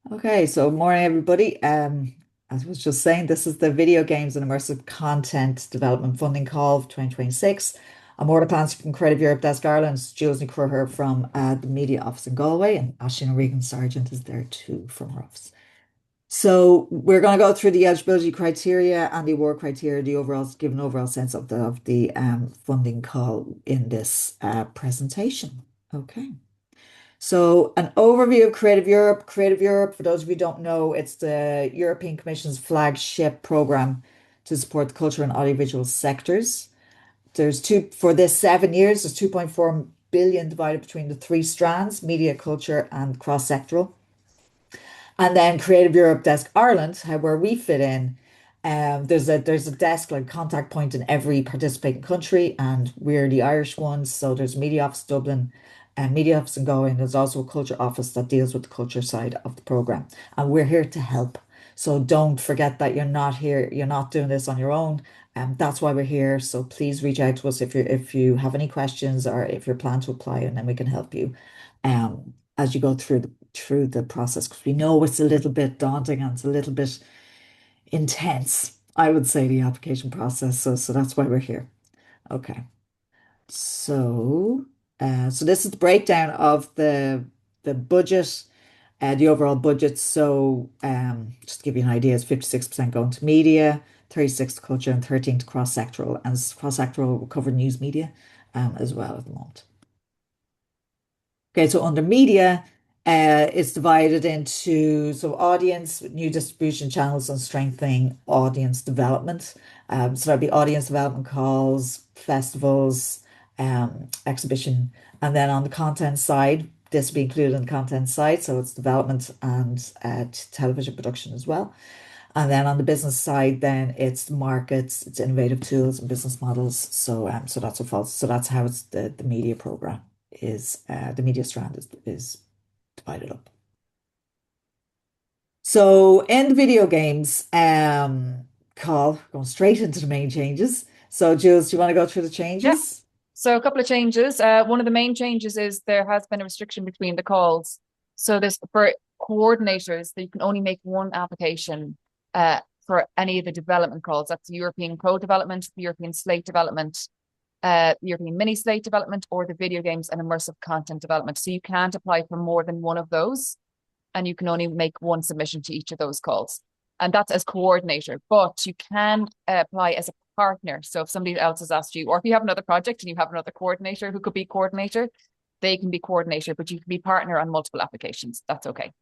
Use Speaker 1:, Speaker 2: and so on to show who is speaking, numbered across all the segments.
Speaker 1: Okay, so morning everybody. As I was just saying, this is the Video Games and Immersive Content Development Funding Call of 2026. I'm Orla Clancy from Creative Europe Desk Ireland, Jules Crowher from the Media Office in Galway, and Aisling Regan Sargent is there too from our office. So we're going to go through the eligibility criteria and the award criteria, the overall, give an overall sense of the funding call in this presentation. Okay. So, an overview of Creative Europe. Creative Europe, for those of you who don't know, it's the European Commission's flagship program to support the culture and audiovisual sectors. For this 7 years, there's 2.4 billion divided between the three strands, media, culture, and cross-sectoral. And then Creative Europe Desk Ireland, where we fit in, there's a desk like contact point in every participating country, and we're the Irish ones. So there's Media Office Dublin and Media Office in Galway, and there's also a culture office that deals with the culture side of the program. And we're here to help. So don't forget that you're not here, you're not doing this on your own. That's why we're here. So please reach out to us if you have any questions or if you're planning to apply, and then we can help you as you go through the process, because we know it's a little bit daunting and it's a little bit intense, I would say, the application process. So that's why we're here. Okay. So this is the breakdown of the budget, the overall budget. So just to give you an idea, it's 56% going to media, 36 to culture, and 13 to cross-sectoral. And cross-sectoral will cover news media as well at the moment. Okay, so under media, it's divided into audience, new distribution channels, and strengthening audience development. So there'll be audience development calls, festivals, exhibition, and then on the content side, this will be included in the content side, so it's development and television production as well. And then on the business side, then it's markets, it's innovative tools and business models. So that's what falls. So that's how it's the media program is the media strand is divided up. So in the video games call, going straight into the main changes. So Jules, do you want to go through the
Speaker 2: Yeah.
Speaker 1: changes?
Speaker 2: So a couple of changes. One of the main changes is there has been a restriction between the calls. So there's for coordinators that you can only make one application for any of the development calls. That's the European Code Development, the European Slate Development, the European Mini Slate Development, or the Video Games and Immersive Content Development. So you can't apply for more than one of those, and you can only make one submission to each of those calls. And that's as coordinator, but you can apply as a partner. So if somebody else has asked you, or if you have another project and you have another coordinator who could be coordinator, they can be coordinator, but you can be partner on multiple applications. That's okay.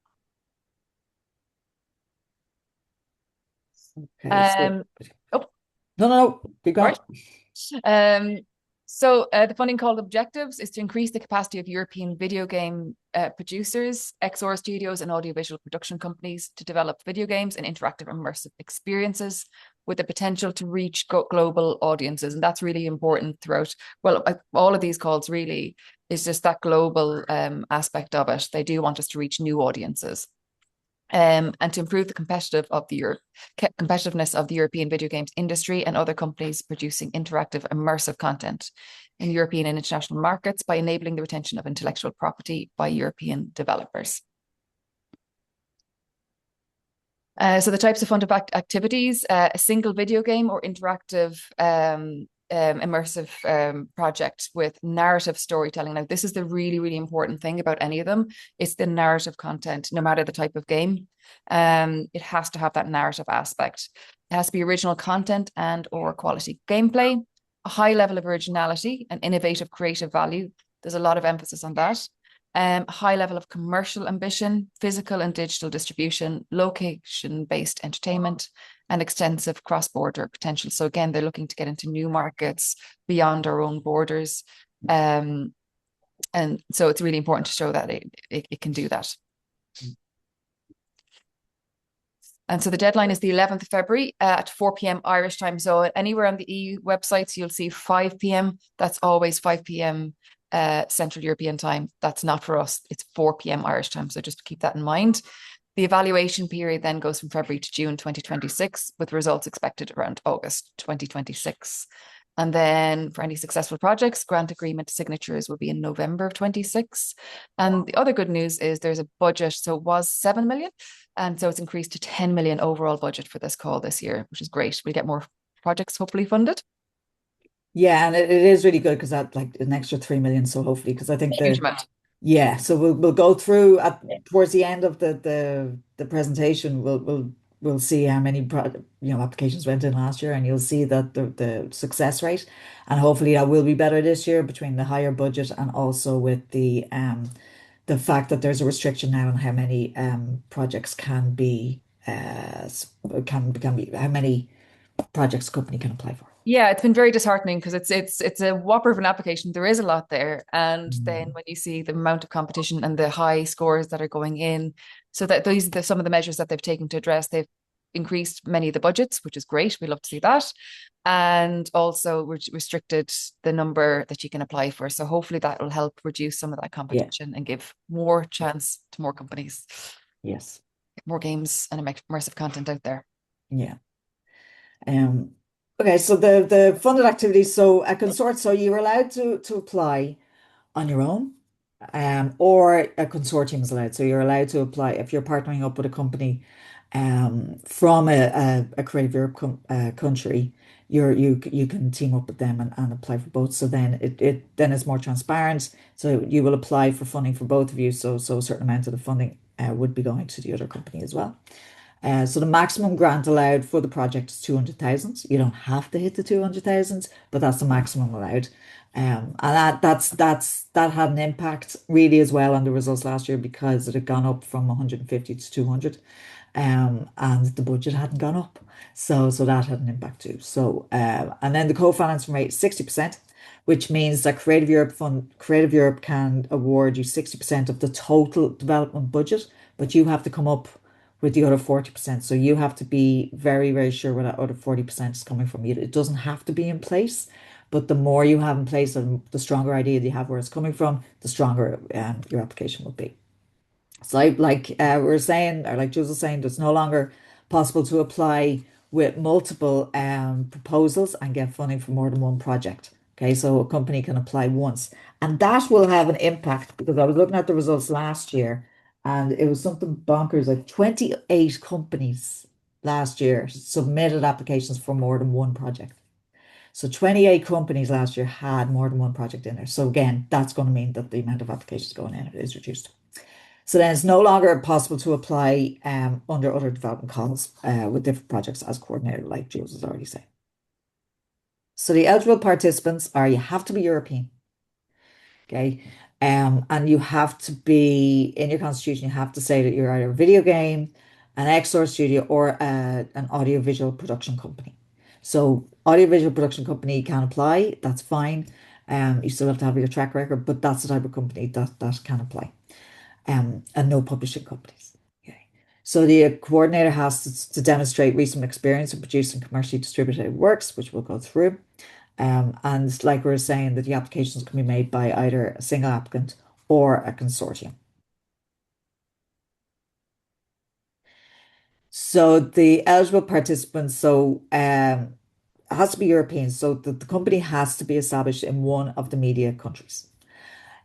Speaker 1: Okay, so
Speaker 2: Um, oh,
Speaker 1: no, keep
Speaker 2: all
Speaker 1: going.
Speaker 2: right. Um, so the funding called objectives is to increase the capacity of European video game producers, XR studios, and audiovisual production companies to develop video games and interactive immersive experiences with the potential to reach global audiences. And that's really important throughout, well, all of these calls really is just that global aspect of it. They do want us to reach new audiences. And to improve the competitiveness of the European video games industry and other companies producing interactive, immersive content in European and international markets by enabling the retention of intellectual property by European developers. So the types of funded activities, a single video game or interactive immersive project with narrative storytelling. Now, this is the really, really important thing about any of them. It's the narrative content, no matter the type of game. It has to have that narrative aspect. It has to be original content and or quality gameplay, a high level of originality and innovative creative value. There's a lot of emphasis on that. A high level of commercial ambition, physical and digital distribution, location-based entertainment, and extensive cross-border potential. So again, they're looking to get into new markets beyond our own borders. And so it's really important to show that it can do that. And so the deadline is the 11th of February at 4 p.m. Irish time. So anywhere on the EU websites, you'll see 5 p.m. That's always 5 p.m. Central European time. That's not for us. It's 4 p.m. Irish time. So just keep that in mind. The evaluation period then goes from February to June 2026, with results expected around August 2026. And then for any successful projects, grant agreement signatures will be in November of 26. And the other good news is there's a budget. So it was 7 million. And so it's increased to 10 million overall budget for this call this year, which is great. We get more projects hopefully funded.
Speaker 1: Yeah, and it is really good because that like an extra 3 million. So hopefully, because I think
Speaker 2: Huge
Speaker 1: the
Speaker 2: amount.
Speaker 1: yeah, so we'll go through at towards the end of the presentation. We'll see how many applications went in last year, and you'll see that the success rate, and hopefully that will be better this year between the higher budget and also with the fact that there's a restriction now on how many projects can be can be how many projects a company can apply for.
Speaker 2: Yeah, it's been very disheartening because it's a whopper of an application. There is a lot there, and then
Speaker 1: Mm.
Speaker 2: when you see the amount of competition and the high scores that are going in, so that these are some of the measures that they've taken to address. They've increased many of the budgets, which is great. We love to see that, and also restricted the number that you can apply for. So hopefully that will help reduce some of that
Speaker 1: Yeah.
Speaker 2: competition and give more chance to more companies,
Speaker 1: Yes.
Speaker 2: more games and immersive content out there.
Speaker 1: Yeah. Um, okay, so the funded activities, so a consort, so you're allowed to apply on your own, or a consortium is allowed. So you're allowed to apply if you're partnering up with a company, from a Creative Europe country. You can team up with them and apply for both. So then it then it's more transparent. So you will apply for funding for both of you. So a certain amount of the funding would be going to the other company as well. So the maximum grant allowed for the project is 200,000. You don't have to hit the 200,000, but that's the maximum allowed. And that had an impact really as well on the results last year because it had gone up from 150 to 200, and the budget hadn't gone up. So that had an impact too. So and then the co-financing rate is 60%, which means that Creative Europe can award you 60% of the total development budget, but you have to come up with the other 40%. So you have to be very, very sure where that other 40% is coming from. It doesn't have to be in place, but the more you have in place and the stronger idea you have where it's coming from, the stronger your application will be. So like we were saying, or like Jules was saying, it's no longer possible to apply with multiple proposals and get funding for more than one project. Okay, so a company can apply once, and that will have an impact because I was looking at the results last year, and it was something bonkers. Like 28 companies last year submitted applications for more than one project. So 28 companies last year had more than one project in there. So again, that's going to mean that the amount of applications going in is reduced. So then it's no longer possible to apply under other development calls with different projects as coordinator, like Jules has already said. So the eligible participants are you have to be European, okay? And you have to be in your constitution, you have to say that you're either a video game, an XR studio, or an audiovisual production company. So audiovisual production company can apply, that's fine. You still have to have your track record, but that's the type of company that can apply, and no publishing companies. Okay. So the coordinator has to demonstrate recent experience in producing commercially distributed works, which we'll go through. And like we were saying, that the applications can be made by either a single applicant or a consortium. So the eligible participants, so it has to be European. So the company has to be established in one of the media countries.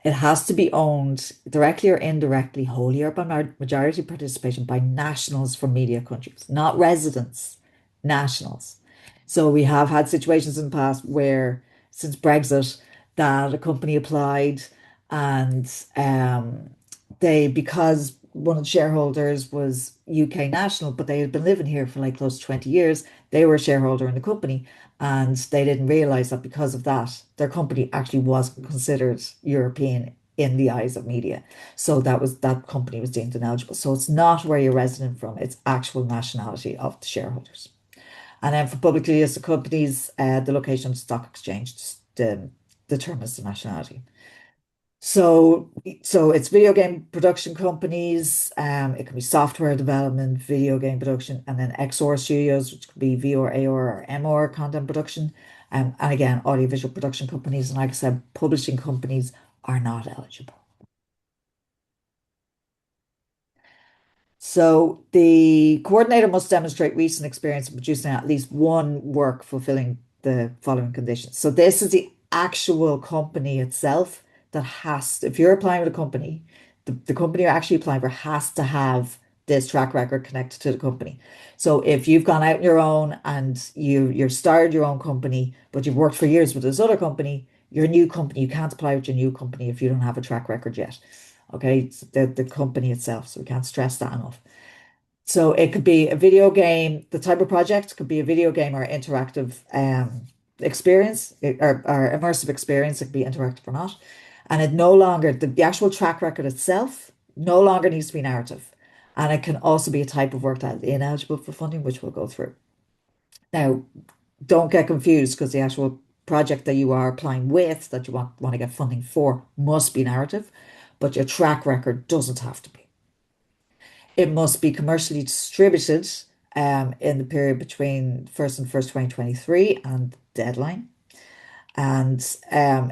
Speaker 1: It has to be owned directly or indirectly, wholly or by majority participation by nationals from media countries, not residents, nationals. So we have had situations in the past where, since Brexit, that a company applied and because one of the shareholders was UK national, but they had been living here for like close to 20 years, they were a shareholder in the company. And they didn't realize that because of that, their company actually was considered European in the eyes of media. So that company was deemed ineligible. So it's not where you're resident from, it's actual nationality of the shareholders. And then for publicly listed companies, the location of the stock exchange determines the nationality. So it's video game production companies, it can be software development, video game production, and then XR studios, which could be VR, AR, or MR content production. And again, audiovisual production companies, and like I said, publishing companies are not eligible. So the coordinator must demonstrate recent experience in producing at least one work fulfilling the following conditions. So this is the actual company itself that has, if you're applying with a company, the company you're actually applying for has to have this track record connected to the company. So if you've gone out on your own and you've started your own company, but you've worked for years with this other company, your new company, you can't apply with your new company if you don't have a track record yet. Okay, it's the company itself. So we can't stress that enough. So it could be a video game, the type of project could be a video game or interactive experience or immersive experience. It could be interactive or not. And it no longer, the actual track record itself no longer needs to be narrative. And it can also be a type of work that is ineligible for funding, which we'll go through. Now, don't get confused because the actual project that you are applying with, that you want to get funding for, must be narrative, but your track record doesn't have to be. It must be commercially distributed in the period between 1st and 1st 2023 and deadline, and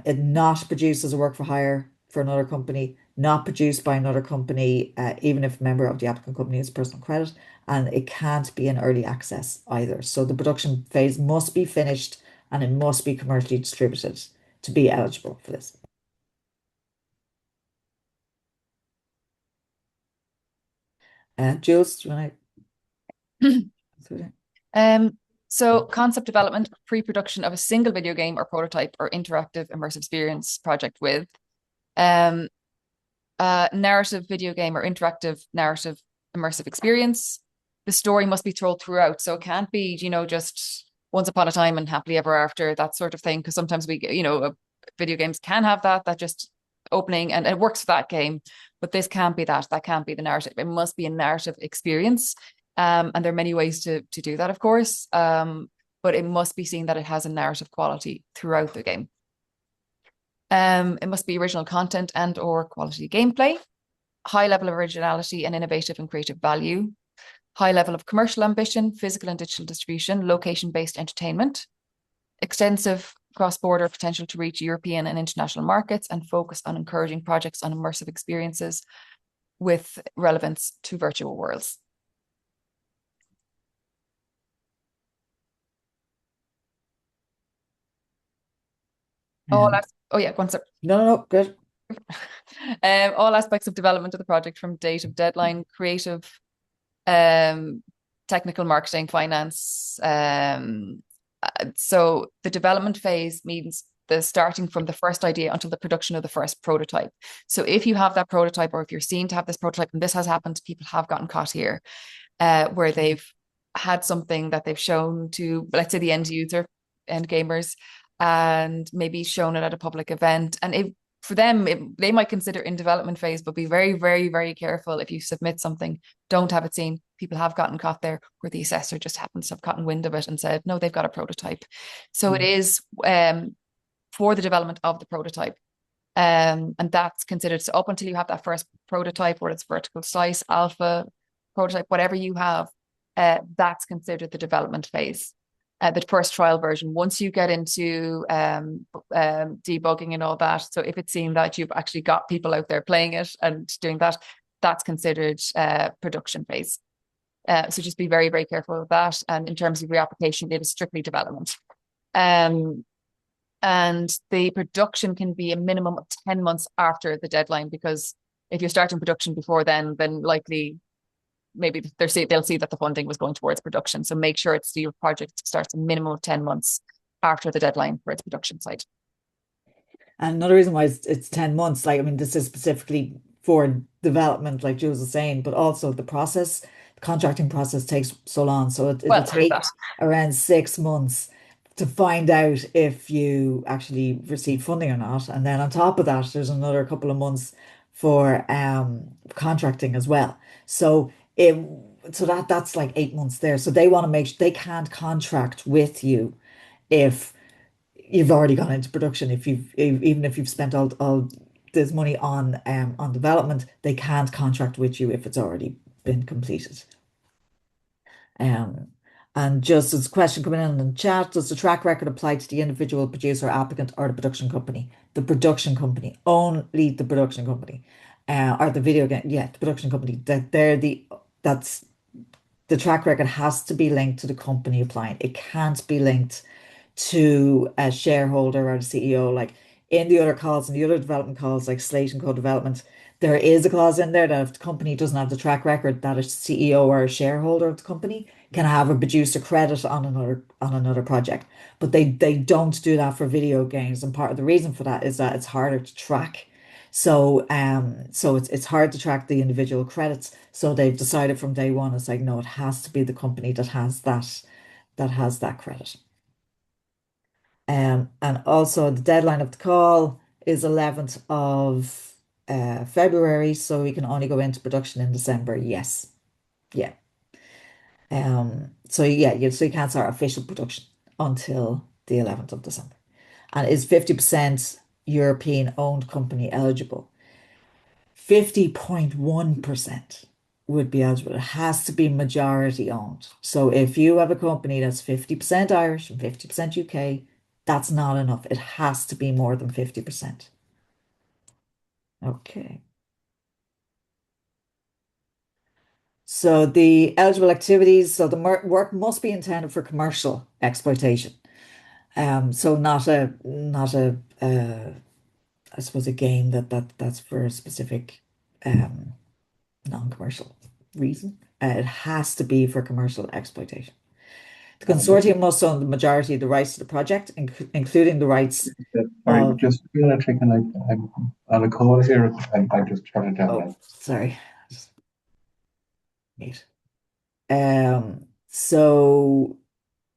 Speaker 1: it not produced as a work for hire for another company, not produced by another company, even if a member of the applicant company is personal credit, and it can't be in early access either. So the production phase must be finished and it must be commercially distributed to be eligible for this. Jules, do you want to?
Speaker 2: Um, so concept development, pre-production of a single video game or prototype or interactive immersive experience project with um, narrative video game or interactive narrative immersive experience. The story must be told throughout. So it can't be, just once upon a time and happily ever after, that sort of thing. Because sometimes video games can have that just opening and it works for that game. But this can't be that. That can't be the narrative. It must be a narrative experience. And there are many ways to do that, of course. But it must be seen that it has a narrative quality throughout the game. It must be original content and or quality gameplay, high level of originality and innovative and creative value, high level of commercial ambition, physical and digital distribution, location-based entertainment, extensive cross-border potential to reach European and international markets, and focus on encouraging projects on immersive experiences with relevance to virtual worlds. Oh yeah, one sec.
Speaker 1: No, good.
Speaker 2: All aspects of development of the project from date of deadline, creative, technical, marketing, finance. So the development phase means the starting from the first idea until the production of the first prototype. So if you have that prototype, or if you're seen to have this prototype, and this has happened, people have gotten caught here, where they've had something that they've shown to, let's say, the end user, end gamers, and maybe shown it at a public event. And for them, they might consider in development phase, but be very, very, very careful if you submit something, don't have it seen. People have gotten caught there where the assessor just happens to have gotten wind of it and said, no, they've got a prototype. So it is for the development of the prototype. And that's considered. So up until you have that first prototype, whether it's vertical slice, alpha, prototype, whatever you have, that's considered the development phase. The first trial version. Once you get into debugging and all that, so if it's seen that you've actually got people out there playing it and doing that, that's considered production phase. So just be very, very careful of that. And in terms of your application, it is strictly development. And the production can be a minimum of 10 months after the deadline, because if you're starting production before then likely maybe they'll see that the funding was going towards production. So make sure your project starts a minimum of 10 months after the deadline for its production side.
Speaker 1: And another reason why it's 10 months, like, I mean, this is specifically for development, like Jules was saying, but also the contracting process takes so long. So it'll take around 6 months to find out if you actually receive funding or not. And then on top of that, there's another couple of months for contracting as well. So that's like 8 months there. So they want to make sure they can't contract with you if you've already gone into production. Even if you've spent all this money on development, they can't contract with you if it's already been completed. Um, and just as a question coming in the chat, does the track record apply to the individual producer, applicant, or the production company? The production company, only the production company, or the video game. Yeah, the production company. That's the track record has to be linked to the company applying. It can't be linked to a shareholder or a CEO. Like in the other calls, in the other development calls, like Slate and co-development, there is a clause in there that if the company doesn't have the track record, that a CEO or a shareholder of the company can have a producer credit on another project. But they don't do that for video games. And part of the reason for that is that it's harder to track. So it's hard to track the individual credits. So they've decided from day one, it's like, no, it has to be the company that has that credit. And also the deadline of the call is 11th of February, so we can only go into production in December. Yes. Yeah. So yeah, so you can't start official production until the 11th of December. And is 50% European owned company eligible? 50.1% would be eligible. It has to be majority owned. So if you have a company that's 50% Irish and 50% UK, that's not enough. It has to be more than 50%. Okay. So the eligible activities, so the work must be intended for commercial exploitation. So not a I suppose a game that's for a specific um non-commercial reason. It has to be for commercial exploitation. The consortium must own the majority of the rights to the project, including the rights
Speaker 3: Sorry,
Speaker 1: of,
Speaker 3: just a minute, I'm on a call here. I just shut it down
Speaker 1: oh,
Speaker 3: now.
Speaker 1: sorry. Just wait. So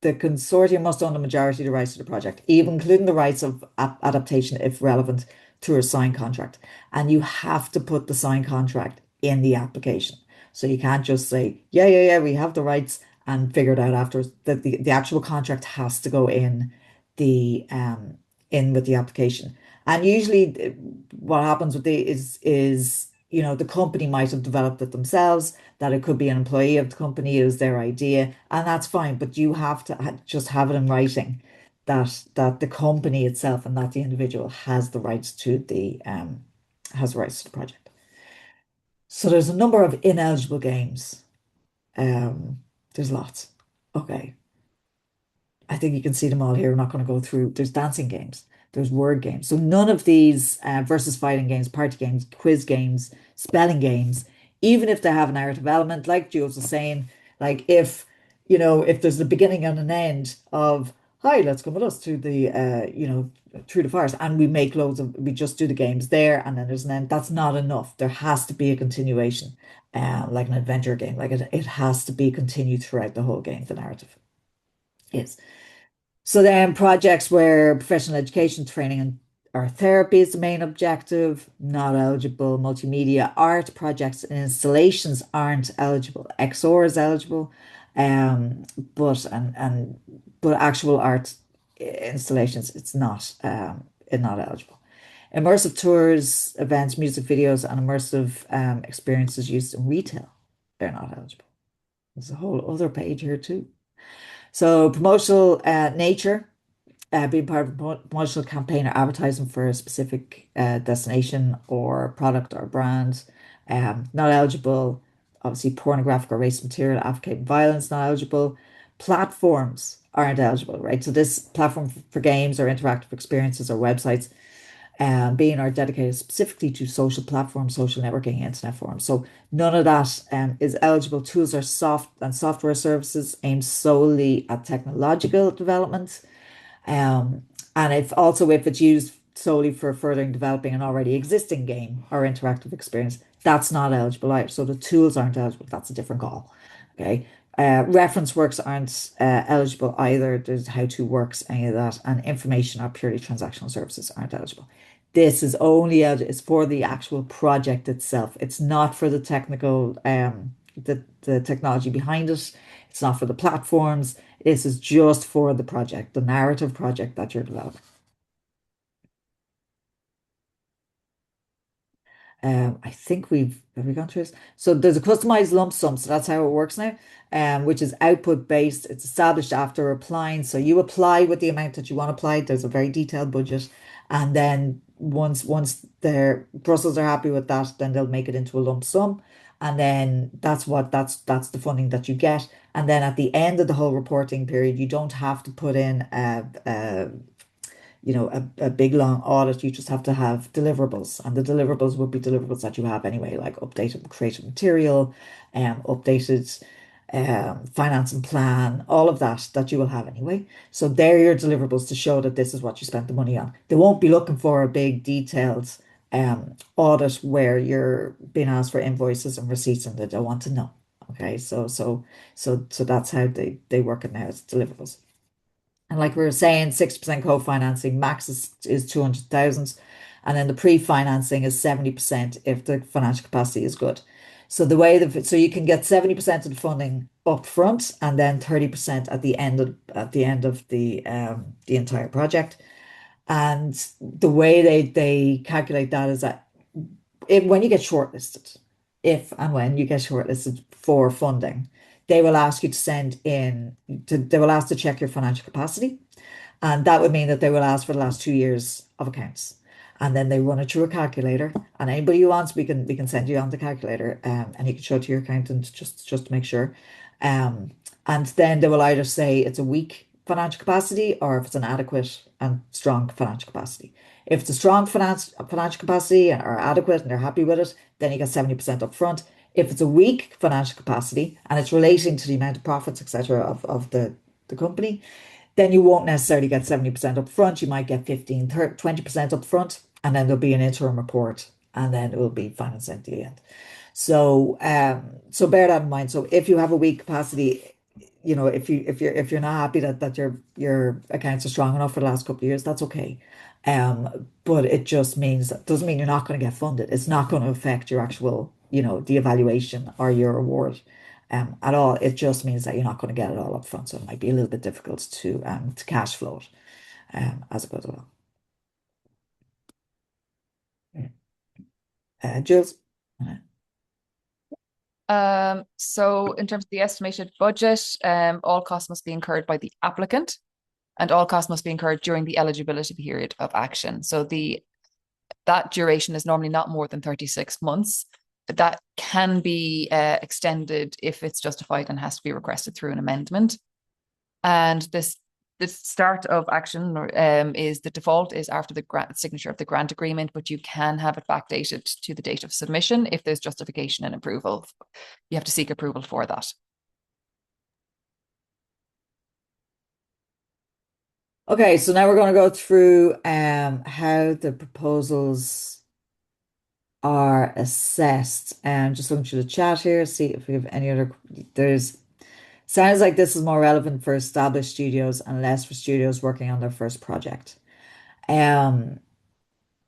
Speaker 1: the consortium must own the majority of the rights to the project, even including the rights of adaptation if relevant to a signed contract. And you have to put the signed contract in the application. So you can't just say, yeah, we have the rights and figure it out afterwards. That the actual contract has to go the in with the application. And usually what happens with the is the company might have developed it themselves, that it could be an employee of the company, it was their idea, and that's fine. But you have to just have it in writing that the company itself and not the individual has the rights to the project. So there's a number of ineligible games. Um, there's lots. Okay. I think you can see them all here. I'm not going to go through. There's dancing games, there's word games. So none of these versus fighting games, party games, quiz games, spelling games, even if they have a narrative element, like Jules was saying, like if there's a beginning and an end of, hi, let's come with us to the through the forest, and we just do the games there, and then there's an end. That's not enough. There has to be a continuation, like an adventure game. Like it has to be continued throughout the whole game. The narrative is. So then projects where professional education, training and or therapy is the main objective, not eligible. Multimedia art projects and installations aren't eligible. XR is eligible, um, but but actual art installations, it's not eligible. Immersive tours, events, music videos, and immersive experiences used in retail, they're not eligible. There's a whole other page here too. So promotional nature, being part of a promotional campaign or advertising for a specific destination or product or brand, not eligible. Obviously, pornographic or race material, advocating violence, not eligible. Platforms aren't eligible, right? So this platform for games or interactive experiences or websites being are dedicated specifically to social platforms, social networking, internet forums. So none of that is eligible. Tools are software services aimed solely at technological development. Um, and if it's used solely for furthering developing an already existing game or interactive experience, that's not eligible either. So the tools aren't eligible. That's a different call. Okay. Reference works aren't eligible either. There's how-to works, any of that, and information or purely transactional services aren't eligible. This is only it's for the actual project itself. It's not for the technical, the technology behind it. It's not for the platforms. This is just for the project, the narrative project that you're developing. I think have we gone through this? So there's a customized lump sum, so that's how it works now, which is output based. It's established after applying. So you apply with the amount that you want to apply. There's a very detailed budget, and then once their Brussels are happy with that, then they'll make it into a lump sum, and then that's the funding that you get. And then at the end of the whole reporting period, you don't have to put in a big long audit. You just have to have deliverables, and the deliverables would be deliverables that you have anyway, like updated creative material, updated finance and plan, all of that you will have anyway. So they're your deliverables to show that this is what you spent the money on. They won't be looking for a big detailed audit where you're being asked for invoices and receipts and they don't want to know. Okay, so that's how they work it now. It's deliverables. And like we were saying, 60% co-financing, max is 200,000. And then the pre-financing is 70% if the financial capacity is good. So so you can get 70% of the funding up front and then 30% at the end of the entire project. And the way they calculate that is that when you get shortlisted, if and when you get shortlisted for funding, they will ask you to they will ask to check your financial capacity. And that would mean that they will ask for the last 2 years of accounts. And then they run it through a calculator. And anybody who wants, we can send you on the calculator, and you can show it to your accountant just to make sure. Um, and then they will either say it's a weak financial capacity or if it's an adequate and strong financial capacity. If it's a strong financial capacity or adequate and they're happy with it, then you get 70% up front. If it's a weak financial capacity and it's relating to the amount of profits, etc., of the company, then you won't necessarily get 70% up front. You might get 15, 30, 20% up front, and then there'll be an interim report, and then it will be financed at the end. So bear that in mind. So if you have a weak capacity, if you're not happy that your accounts are strong enough for the last couple of years, that's okay. But it just means doesn't mean you're not going to get funded. It's not going to affect your actual, the evaluation or your award at all. It just means that you're not going to get it all up front. So it might be a little bit difficult to cash flow it as it goes along. Yeah. Jules?
Speaker 2: So in terms of the estimated budget, all costs must be incurred by the applicant and all costs must be incurred during the eligibility period of action. So that duration is normally not more than 36 months. But that can be extended if it's justified and has to be requested through an amendment. And the start of action is the default is after the signature of the grant agreement, but you can have it backdated to the date of submission if there's justification and approval. You have to seek approval for that.
Speaker 1: Okay, so now we're going to go through how the proposals are assessed. Just looking through the chat here, see if we have any other. Sounds like this is more relevant for established studios and less for studios working on their first project. Um,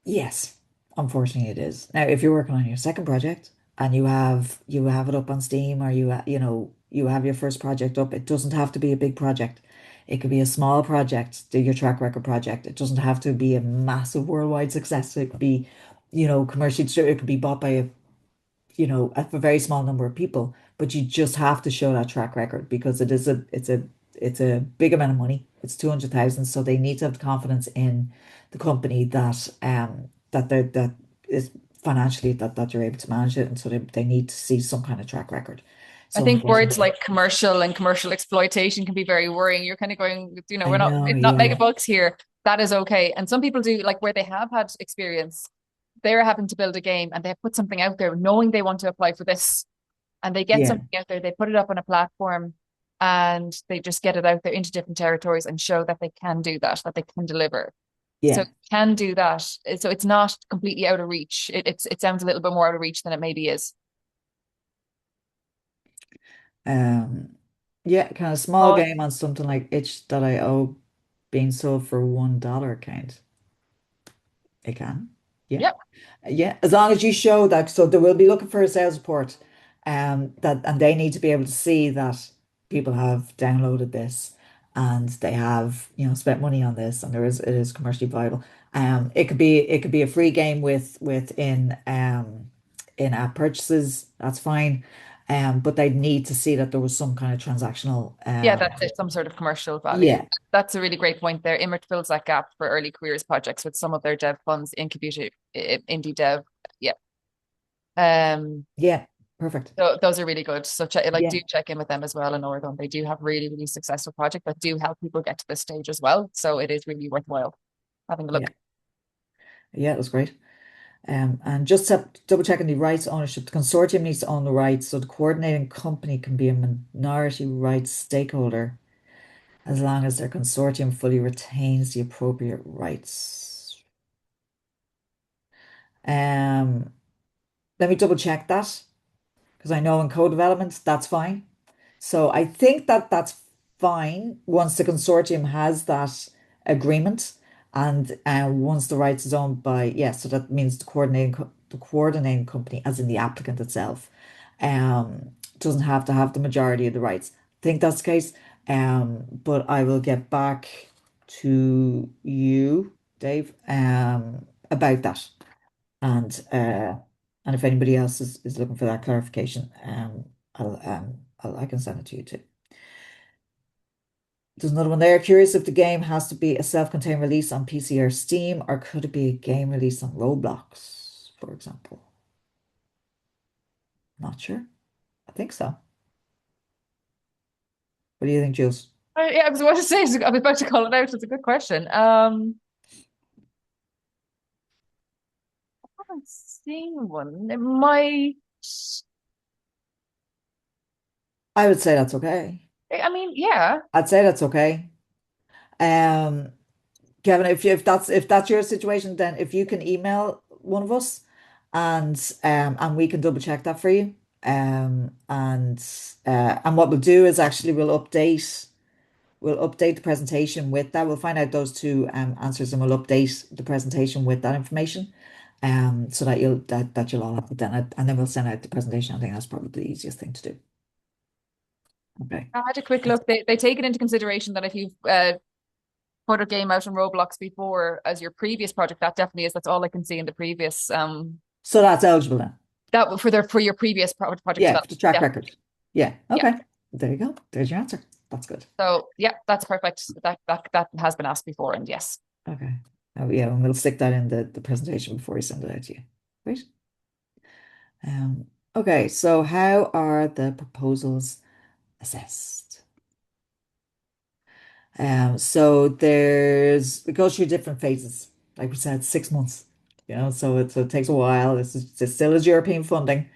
Speaker 1: yes, unfortunately it is. Now, if you're working on your second project and you have it up on Steam or you have your first project up, it doesn't have to be a big project. It could be a small project, do your track record project. It doesn't have to be a massive worldwide success. It could be, commercially distributed. It could be bought by a very small number of people, but you just have to show that track record because it's a big amount of money. It's 200,000. So they need to have confidence in the company that is financially that you're able to manage it. And so they need to see some kind of track record.
Speaker 2: I
Speaker 1: So
Speaker 2: think words
Speaker 1: unfortunately,
Speaker 2: like commercial and commercial exploitation can be very worrying. You're kind of going,
Speaker 1: I
Speaker 2: we're not,
Speaker 1: know,
Speaker 2: it's not mega
Speaker 1: yeah,
Speaker 2: bucks here. That is okay. And some people do, like where they have had experience, they're having to build a game and they have put something out there knowing they want to apply for this. And they get
Speaker 1: yeah,
Speaker 2: something out there, they put it up on a platform and they just get it out there into different territories and show that they can do that they can deliver. So
Speaker 1: yeah.
Speaker 2: you can do that. So it's not completely out of reach. It sounds a little bit more out of reach than it maybe is.
Speaker 1: Um, yeah, kind of small
Speaker 2: Oh,
Speaker 1: game on something like itch.io being sold for $1 count. It can. Yeah.
Speaker 2: yeah.
Speaker 1: Yeah. As long as you show that, so they will be looking for a sales report, and they need to be able to see that people have downloaded this and they have, spent money on this and it is commercially viable. It could be a free game within in-app purchases, that's fine. But they'd need to see that there was some kind of transactional
Speaker 2: Yeah, that's it, some sort of commercial value.
Speaker 1: yeah,
Speaker 2: That's a really great point there. Image fills that gap for early careers projects with some of their dev funds, incubate indie dev. Yeah. Um,
Speaker 1: yeah, perfect.
Speaker 2: so those are really good. So like
Speaker 1: Yeah,
Speaker 2: do check in with them as well in Oregon. They do have really, really successful projects that do help people get to this stage as well. So it is really worthwhile having a
Speaker 1: yeah,
Speaker 2: look.
Speaker 1: yeah, that's great. And just to double checking the rights ownership, the consortium needs to own the rights, so the coordinating company can be a minority rights stakeholder as long as their consortium fully retains the appropriate rights. Um, Let me double check that because I know in co-development that's fine. So I think that that's fine once the consortium has that agreement and once the rights is owned by, yeah, so that means the coordinating company, as in the applicant itself, doesn't have to have the majority of the rights. I think that's the case. But I will get back to you, Dave, about that. And if anybody else is looking for that clarification, I can send it to you too. There's another one there. Curious if the game has to be a self-contained release on PC or Steam, or could it be a game release on Roblox, for example? Not sure. I think so. What do you think, Jules?
Speaker 2: Yeah, I was about to say, I was about to call it out. It's a good question. I haven't seen one. It might,
Speaker 1: I would say that's okay.
Speaker 2: I mean, yeah.
Speaker 1: I'd say that's okay. Um, Kevin, if that's your situation, then if you can email one of us and we can double check that for you. And what we'll do is actually we'll update the presentation with that. We'll find out those two answers and we'll update the presentation with that information. So that you'll all have it then and then we'll send out the presentation. I think that's probably the easiest thing to do. Okay.
Speaker 2: I had a quick look. They take it into consideration that if you've put a game out on Roblox before as your previous project, that definitely is. That's all I can see in the previous
Speaker 1: So that's eligible then.
Speaker 2: that for your previous project
Speaker 1: Yeah, for the
Speaker 2: development.
Speaker 1: track
Speaker 2: Yeah,
Speaker 1: record. Yeah.
Speaker 2: yeah.
Speaker 1: Okay. There you go. There's your answer. That's good.
Speaker 2: So yeah, that's perfect. That has been asked before, and yes.
Speaker 1: Okay. Oh yeah, and we'll stick that in the presentation before we send it out to you. Great. Um, okay, so how are the proposals assessed? So it goes through different phases. Like we said, 6 months. So it takes a while. This still is European funding.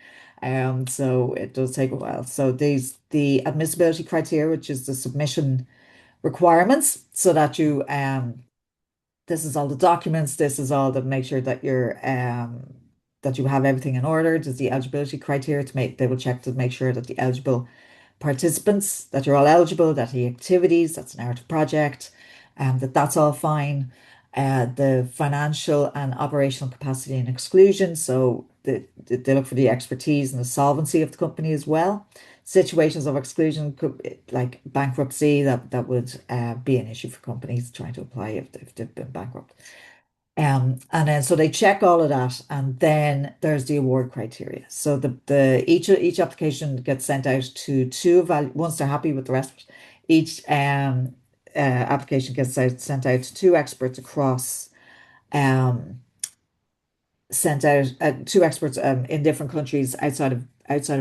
Speaker 1: So it does take a while. So the admissibility criteria, which is the submission requirements, so that this is all the documents, this is all to make sure that you have everything in order. There's the eligibility criteria they will check to make sure that the eligible participants, that you're all eligible, that the activities, that's a narrative project, that's all fine. The financial and operational capacity and exclusion. So they look for the expertise and the solvency of the company as well. Situations of exclusion could like bankruptcy that would be an issue for companies trying to apply if they've been bankrupt. And then so they check all of that, and then there's the award criteria. So each application gets sent out to once they're happy with the rest, each application gets sent out to two experts across um sent out two experts in different countries outside of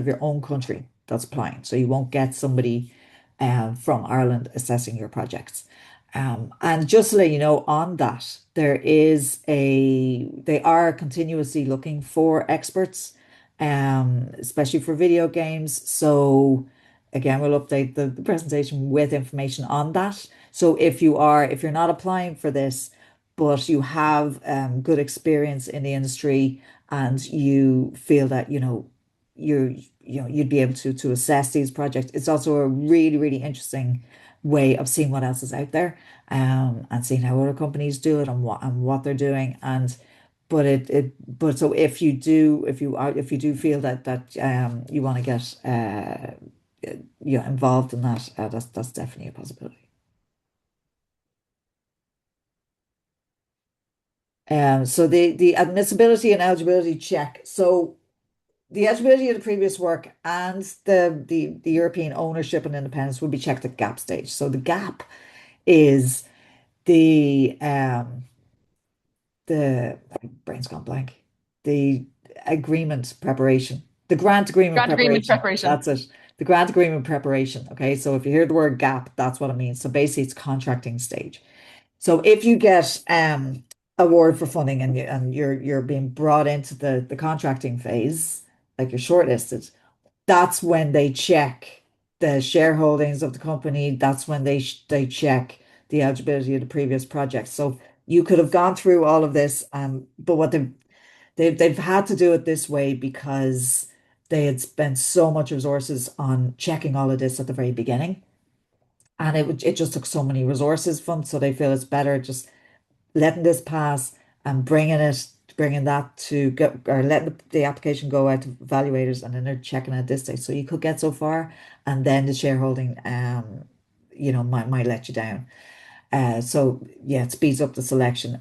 Speaker 1: your own country that's applying. So you won't get somebody from Ireland assessing your projects. And just to let you know on that, they are continuously looking for experts, especially for video games. So again, we'll update the presentation with information on that. So if you're not applying for this, but you have good experience in the industry and you feel that you'd be able to assess these projects. It's also a really, really interesting way of seeing what else is out there, and seeing how other companies do it and what they're doing. And but so if you do feel that you want to get involved in that, that's definitely a possibility. So the admissibility and eligibility check. So the eligibility of the previous work and the European ownership and independence will be checked at gap stage. So the gap is the the brain's gone blank. The agreement preparation, the grant agreement
Speaker 2: Grant agreement
Speaker 1: preparation.
Speaker 2: preparation.
Speaker 1: That's it. The grant agreement preparation. Okay, so if you hear the word gap, that's what it means. So basically, it's contracting stage. So if you get award for funding and you're being brought into the contracting phase, like you're shortlisted, that's when they check the shareholdings of the company. That's when they check the eligibility of the previous projects. So you could have gone through all of this, but what they've had to do it this way because they had spent so much resources on checking all of this at the very beginning, and it just took so many resources from. So they feel it's better just letting this pass and bringing that to go, or letting the application go out to evaluators, and then they're checking at this stage. So you could get so far, and then the shareholding, might let you down. So yeah, it speeds up the selection.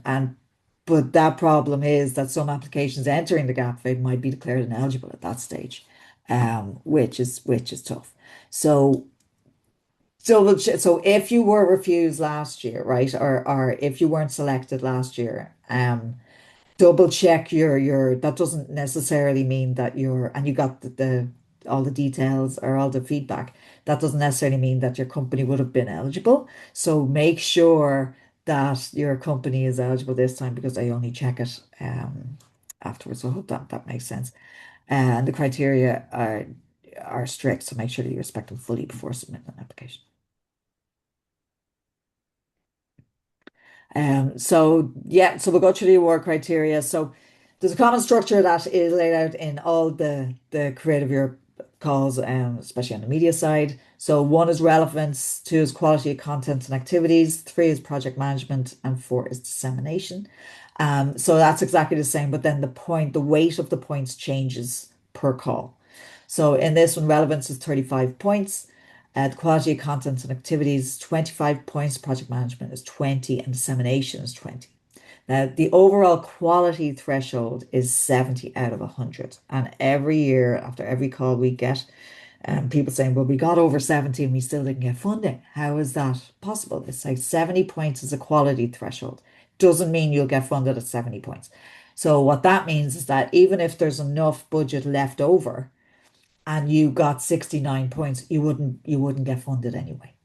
Speaker 1: But that problem is that some applications entering the gap phase might be declared ineligible at that stage, which is tough. So if you were refused last year, right, or if you weren't selected last year, double check your that doesn't necessarily mean that you're and you got the all the details or all the feedback. That doesn't necessarily mean that your company would have been eligible. So make sure that your company is eligible this time because they only check it afterwards. So I hope that makes sense. And the criteria are strict, so make sure that you respect them fully before submitting an application. So yeah, so we'll go through the award criteria. So there's a common structure that is laid out in all the Creative Europe calls, especially on the media side. So one is relevance, two is quality of content and activities, three is project management, and four is dissemination. So that's exactly the same, but then the weight of the points changes per call. So in this one, relevance is 35 points. The quality of content and activities, 25 points. Project management is 20, and dissemination is 20. Now, the overall quality threshold is 70 out of 100. And every year, after every call, we get people saying, well, we got over 70 and we still didn't get funding. How is that possible? It's like 70 points is a quality threshold. Doesn't mean you'll get funded at 70 points. So what that means is that even if there's enough budget left over, and you got 69 points, you wouldn't get funded anyway.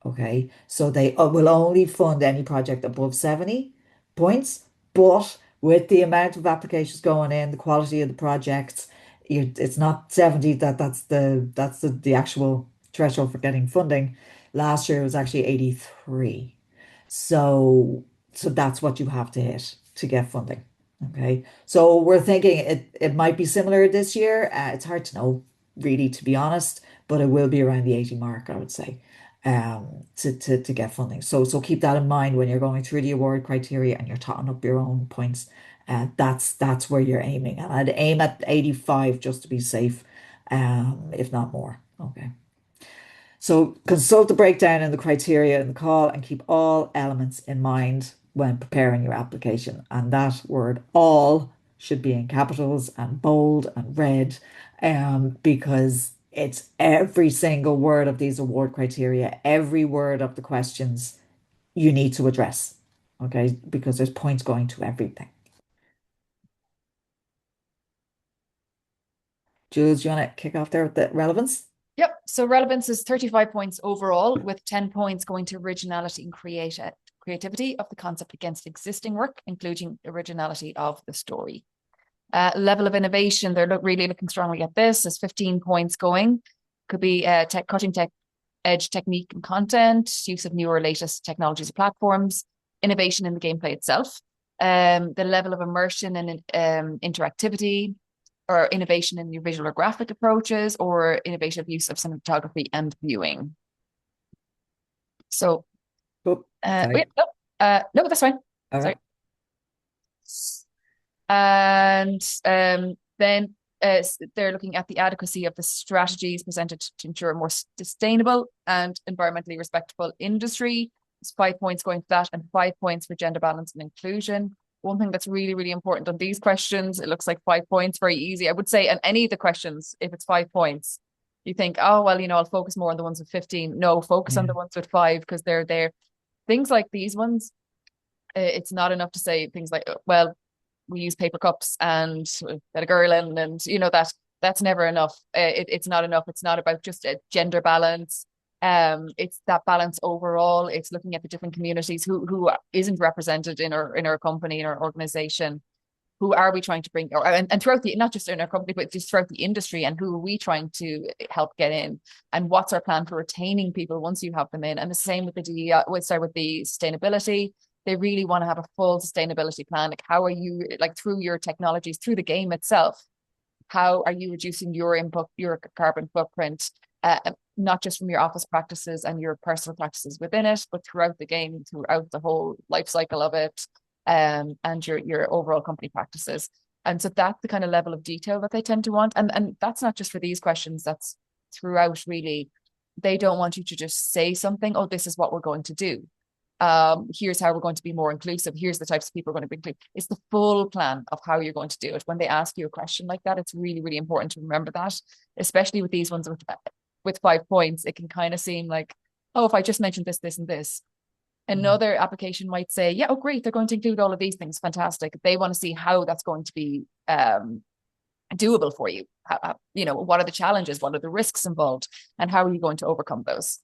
Speaker 1: Okay. So they will only fund any project above 70 points, but with the amount of applications going in, the quality of the projects, it's not 70 that's the actual threshold for getting funding. Last year it was actually 83. So that's what you have to hit to get funding. Okay. So we're thinking it might be similar this year. It's hard to know really, to be honest, but it will be around the 80 mark, I would say, to get funding. So keep that in mind when you're going through the award criteria and you're totting up your own points. That's where you're aiming. And I'd aim at 85 just to be safe, if not more. Okay. So consult the breakdown in the criteria in the call and keep all elements in mind when preparing your application. And that word all should be in capitals and bold and red, because it's every single word of these award criteria, every word of the questions you need to address. Okay, because there's points going to everything. Jules, you want to kick off there with the relevance?
Speaker 2: Yep. So relevance is 35 points overall, with 10 points going to originality and creativity of the concept against existing work, including originality of the story. Level of innovation, they're really looking strongly at this. There's 15 points going. Could be cutting edge technique and content, use of newer latest technologies and platforms, innovation in the gameplay itself, the level of immersion and interactivity, or innovation in your visual or graphic approaches, or innovative use of cinematography and viewing. So,
Speaker 1: Oh,
Speaker 2: wait, no, that's fine.
Speaker 1: all
Speaker 2: Sorry.
Speaker 1: right.
Speaker 2: And then they're looking at the adequacy of the strategies presented to ensure a more sustainable and environmentally respectful industry. There's 5 points going for that, and 5 points for gender balance and inclusion. one thing that's really, really important on these questions, it looks like 5 points, very easy. I would say, and any of the questions, if it's 5 points, you think, oh, well, I'll focus more on the ones with 15. No, focus on
Speaker 1: Yeah.
Speaker 2: the ones with five because they're there. Things like these ones, it's not enough to say things like, well, we use paper cups and that a girl in, and that's never enough. It's not enough. It's not about just a gender balance. It's that balance overall. It's looking at the different communities who isn't represented in our company, in our organization. Who are we trying to bring, and throughout the, not just in our company, but just throughout the industry, and who are we trying to help get in, and what's our plan for retaining people once you have them in? And the same with the DEI, with the sustainability. They really want to have a full sustainability plan. Like, how are you, like, through your technologies, through the game itself, how are you reducing your input, your carbon footprint, not just from your office practices and your personal practices within it, but throughout the game, throughout the whole life cycle of it, and your overall company practices. And so that's the kind of level of detail that they tend to want. And that's not just for these questions, that's throughout really. They don't want you to just say something, oh, this is what we're going to do. Here's how we're going to be more inclusive. Here's the types of people we're going to be included. It's the full plan of how you're going to do it. When they ask you a question like that, it's really, really important to remember that, especially with these ones with 5 points. It can kind of seem like, oh, if I just mentioned this, this, and this. Another application might say, yeah, oh, great, they're going to include all of these things. Fantastic. They want to see how that's going to be doable for you. What are the challenges? What are the risks involved? And how are you going to overcome those?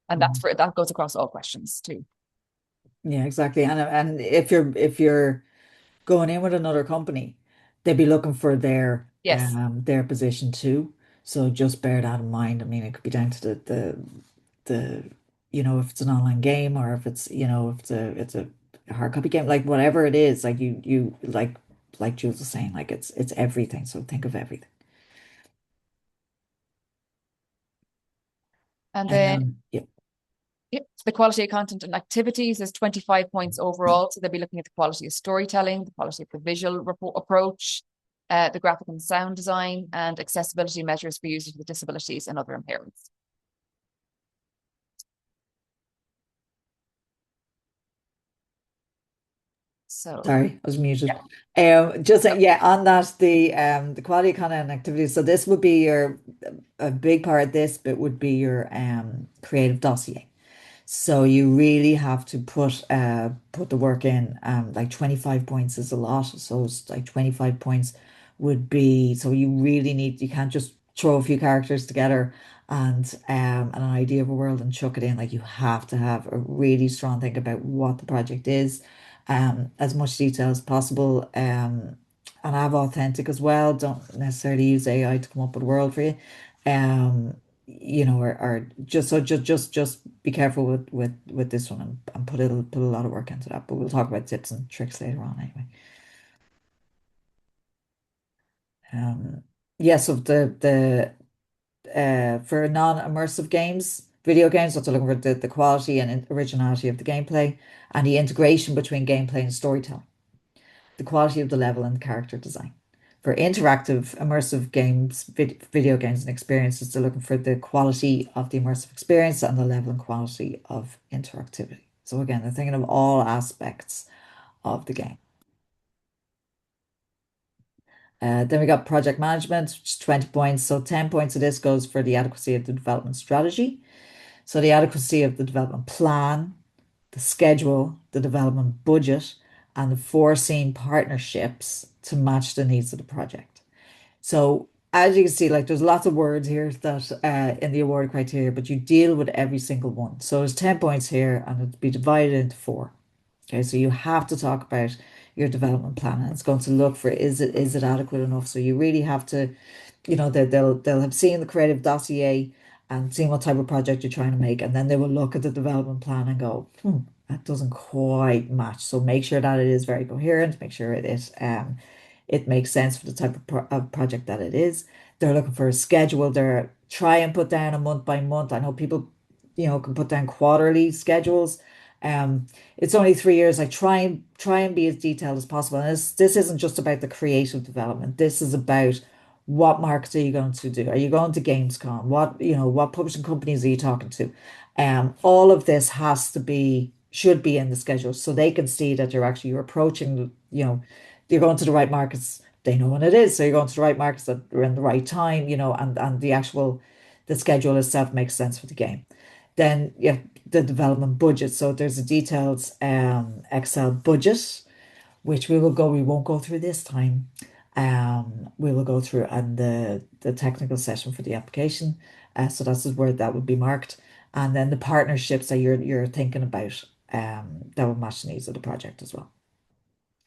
Speaker 2: And that goes across all questions too.
Speaker 1: Yeah, exactly. And if you're going in with another company, they'd be looking for
Speaker 2: Yes.
Speaker 1: their position too. So just bear that in mind. I mean, it could be down to the if it's an online game, or if it's a hard copy game, like whatever it is, like you like Jules was saying, like it's everything. So think of everything.
Speaker 2: And then
Speaker 1: Yeah.
Speaker 2: the quality of content and activities is 25 points overall. So they'll be looking at the quality of storytelling, the quality of the visual approach, the graphic and sound design, and accessibility measures for users with disabilities and other impairments. So,
Speaker 1: Sorry, I was muted.
Speaker 2: yeah.
Speaker 1: Just yeah, on that, the quality of content and activities. So this would be a big part of this bit would be your creative dossier. So you really have to put the work in. Like 25 points is a lot. So it's like 25 points would be, so you can't just throw a few characters together and an idea of a world and chuck it in. Like, you have to have a really strong think about what the project is, as much detail as possible, and have authentic as well. Don't necessarily use AI to come up with a world for you. Or just be careful with this one, and put a lot of work into that. But we'll talk about tips and tricks later on anyway. Yeah, so for non-immersive games, video games, what they're looking for, the quality and originality of the gameplay, and the integration between gameplay and storytelling, the quality of the level and the character design. For interactive, immersive games, video games and experiences, they're looking for the quality of the immersive experience and the level and quality of interactivity. So again, they're thinking of all aspects of the game. Then we got project management, which is 20 points. So 10 points of this goes for the adequacy of the development strategy. So the adequacy of the development plan, the schedule, the development budget, and the foreseen partnerships to match the needs of the project. So as you can see, like, there's lots of words here that in the award criteria, but you deal with every single one. So there's 10 points here, and it'll be divided into four. Okay, so you have to talk about your development plan, and it's going to look for, is it adequate enough? So you really have to, they'll have seen the creative dossier and seen what type of project you're trying to make, and then they will look at the development plan and go, that doesn't quite match. So make sure that it is very coherent, make sure it makes sense for the type of project that it is. They're looking for a schedule. They're try and put down a month by month. I know people, can put down quarterly schedules. It's only 3 years. Like, try and be as detailed as possible. And this isn't just about the creative development. This is about what markets are you going to do? Are you going to Gamescom? What publishing companies are you talking to? All of this has to be should be in the schedule, so they can see that you're approaching, you're going to the right markets. They know when it is, so you're going to the right markets that are in the right time, and the schedule itself makes sense for the game. Then yeah, the development budget. So there's a detailed Excel budget, which we won't go through this time. We will go through and the technical session for the application. So that's where that would be marked. And then the partnerships that you're thinking about, that will match the needs of the project as well.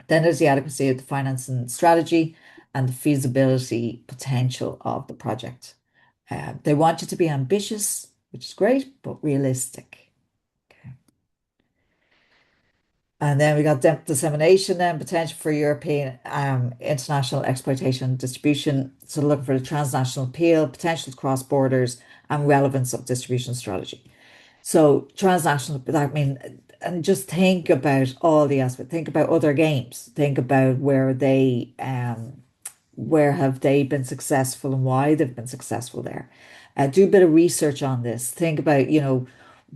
Speaker 1: Then there's the adequacy of the finance and strategy and the feasibility potential of the project. They want you to be ambitious, which is great, but realistic. Okay. And then we got dissemination, then potential for European international exploitation and distribution. So looking for the transnational appeal, potential to cross borders, and relevance of distribution strategy. So transnational, I mean, and just think about all the aspects. Think about other games. Think about where have they been successful and why they've been successful there. Do a bit of research on this. Think about,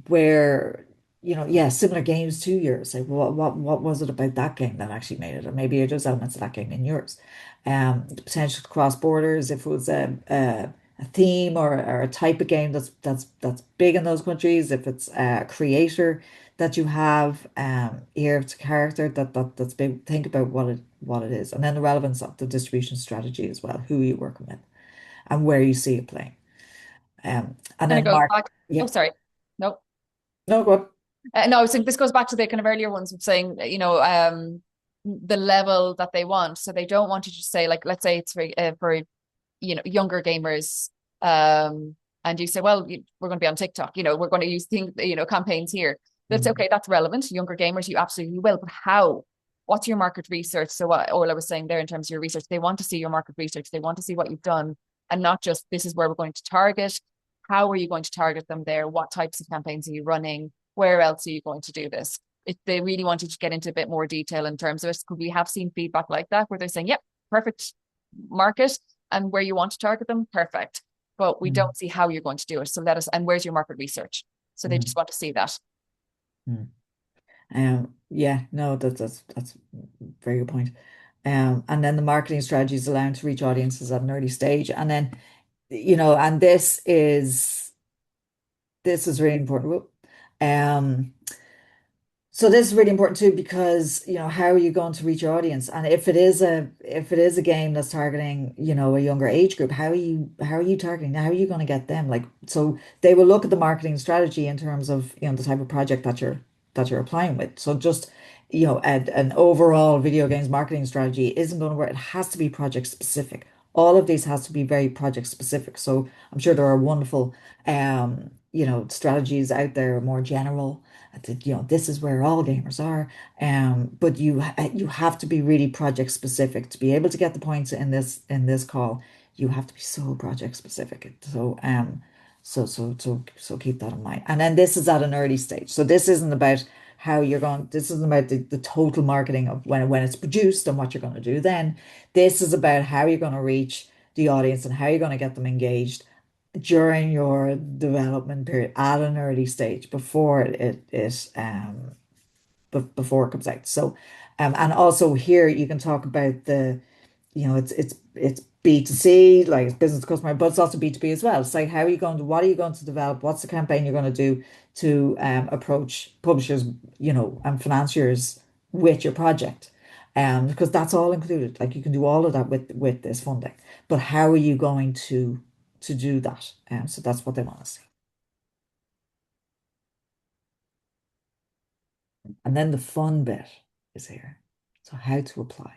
Speaker 1: where, yeah, similar games to yours. Like what was it about that game that actually made it? Or maybe there's elements of that game in yours. The potential to cross borders, if it was a theme or a type of game that's big in those countries, if it's a creator that you have, here it's a character that's big, think about what it is. And then the relevance of the distribution strategy as well, who are you working with and where you see it playing. And
Speaker 2: And it
Speaker 1: then
Speaker 2: goes
Speaker 1: Mark,
Speaker 2: back.
Speaker 1: yeah,
Speaker 2: Oh, sorry. No.
Speaker 1: no, go on.
Speaker 2: No, I was saying this goes back to the kind of earlier ones of saying, the level that they want. So they don't want you to say, like, let's say it's for younger gamers, and you say, well, we're going to be on TikTok, we're going to use things, campaigns here. That's
Speaker 1: Mm,
Speaker 2: okay. That's relevant. Younger gamers, you absolutely will. But how? What's your market research? So what Orla was saying there in terms of your research, they want to see your market research. They want to see what you've done, and not just this is where we're going to target. How are you going to target them there? What types of campaigns are you running? Where else are you going to do this? They really want you to get into a bit more detail in terms of it. Because we have seen feedback like that where they're saying, yep, perfect market, and where you want to target them, perfect. But we
Speaker 1: mm,
Speaker 2: don't see how you're going to do it. So let us, and where's your market research? So they
Speaker 1: mm,
Speaker 2: just want to see that.
Speaker 1: mm. Yeah, no, that's a very good point. And then the marketing strategy is allowing to reach audiences at an early stage. And then, and this is really important. So this is really important too because, how are you going to reach your audience? And if it is a game that's targeting, a younger age group, how are you targeting? How are you going to get them? Like, so they will look at the marketing strategy in terms of, the type of project that you're applying with. So just, an overall video games marketing strategy isn't going to work. It has to be project specific. All of these has to be very project specific. So I'm sure there are wonderful strategies out there, more general, that, this is where all gamers are. But you have to be really project specific to be able to get the points in this call. You have to be so project specific. So keep that in mind. And then this is at an early stage. So this isn't about this isn't about the total marketing of when it's produced and what you're going to do then. This is about how you're going to reach the audience and how you're going to get them engaged during your development period at an early stage before it comes out. So, and also here you can talk about it's B2C, like it's business to customer, but it's also B2B as well. It's like, what are you going to develop? What's the campaign you're going to do to approach publishers, and financiers with your project? Because that's all included. Like, you can do all of that with this funding. But how are you going to do that? So that's what they want to see. And then the fun bit is here. So how to apply.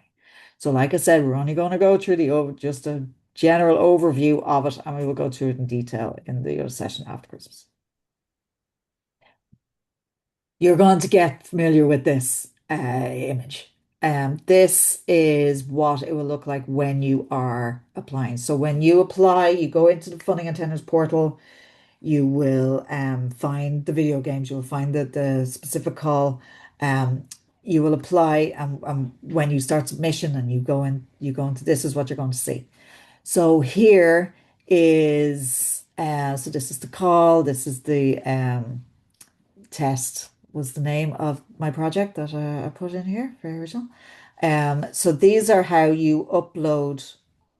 Speaker 1: So like I said, we're only going to go through just a general overview of it, and we will go through it in detail in the other session after Christmas. You're going to get familiar with this image. This is what it will look like when you are applying. So when you apply, you go into the funding and tenders portal. You will find the video games, you will find the specific call, you will apply, and when you start submission and you go into this is what you're going to see. So here is so this is the call, this is the test was the name of my project that I put in here, very original. So these are how you upload.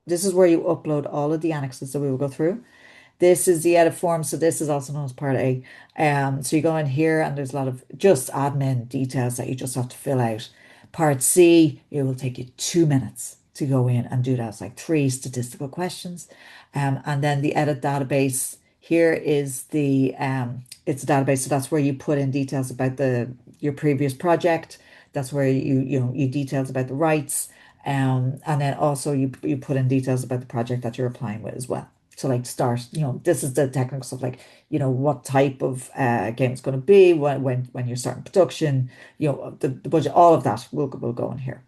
Speaker 1: This is where you upload all of the annexes that we will go through. This is the edit form, so this is also known as part A. So you go in here and there's a lot of just admin details that you just have to fill out. Part C, it will take you 2 minutes to go in and do that. It's like three statistical questions. And then the edit database here is it's a database, so that's where you put in details about your previous project. That's where you details about the rights. And then also you put in details about the project that you're applying with as well. So like start, this is the technical stuff like, what type of game it's going to be, when you're starting production, the budget, all of that will go in here.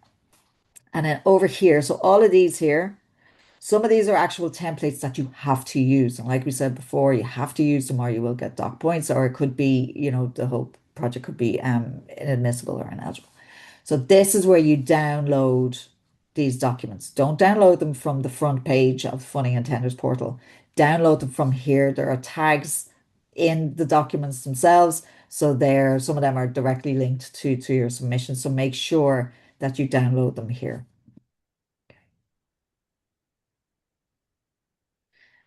Speaker 1: And then over here, so all of these here, some of these are actual templates that you have to use. And like we said before, you have to use them or you will get dock points, or it could be, the whole project could be inadmissible or ineligible. So this is where you download these documents. Don't download them from the front page of the Funding and Tenders portal. Download them from here. There are tags in the documents themselves. So some of them are directly linked to your submission. So make sure that you download them here.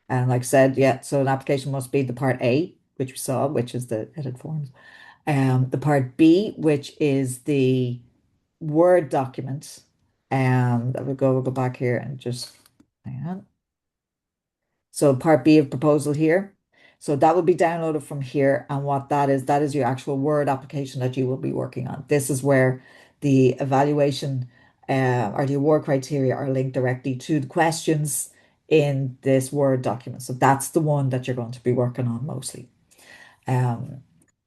Speaker 1: And like I said, yeah, so an application must be the part A, which we saw, which is the edit forms. The part B, which is the Word document. We'll go back here and just hang on. So part B of proposal here. So that will be downloaded from here. And what that is your actual Word application that you will be working on. This is where the evaluation or the award criteria are linked directly to the questions in this Word document. So that's the one that you're going to be working on mostly.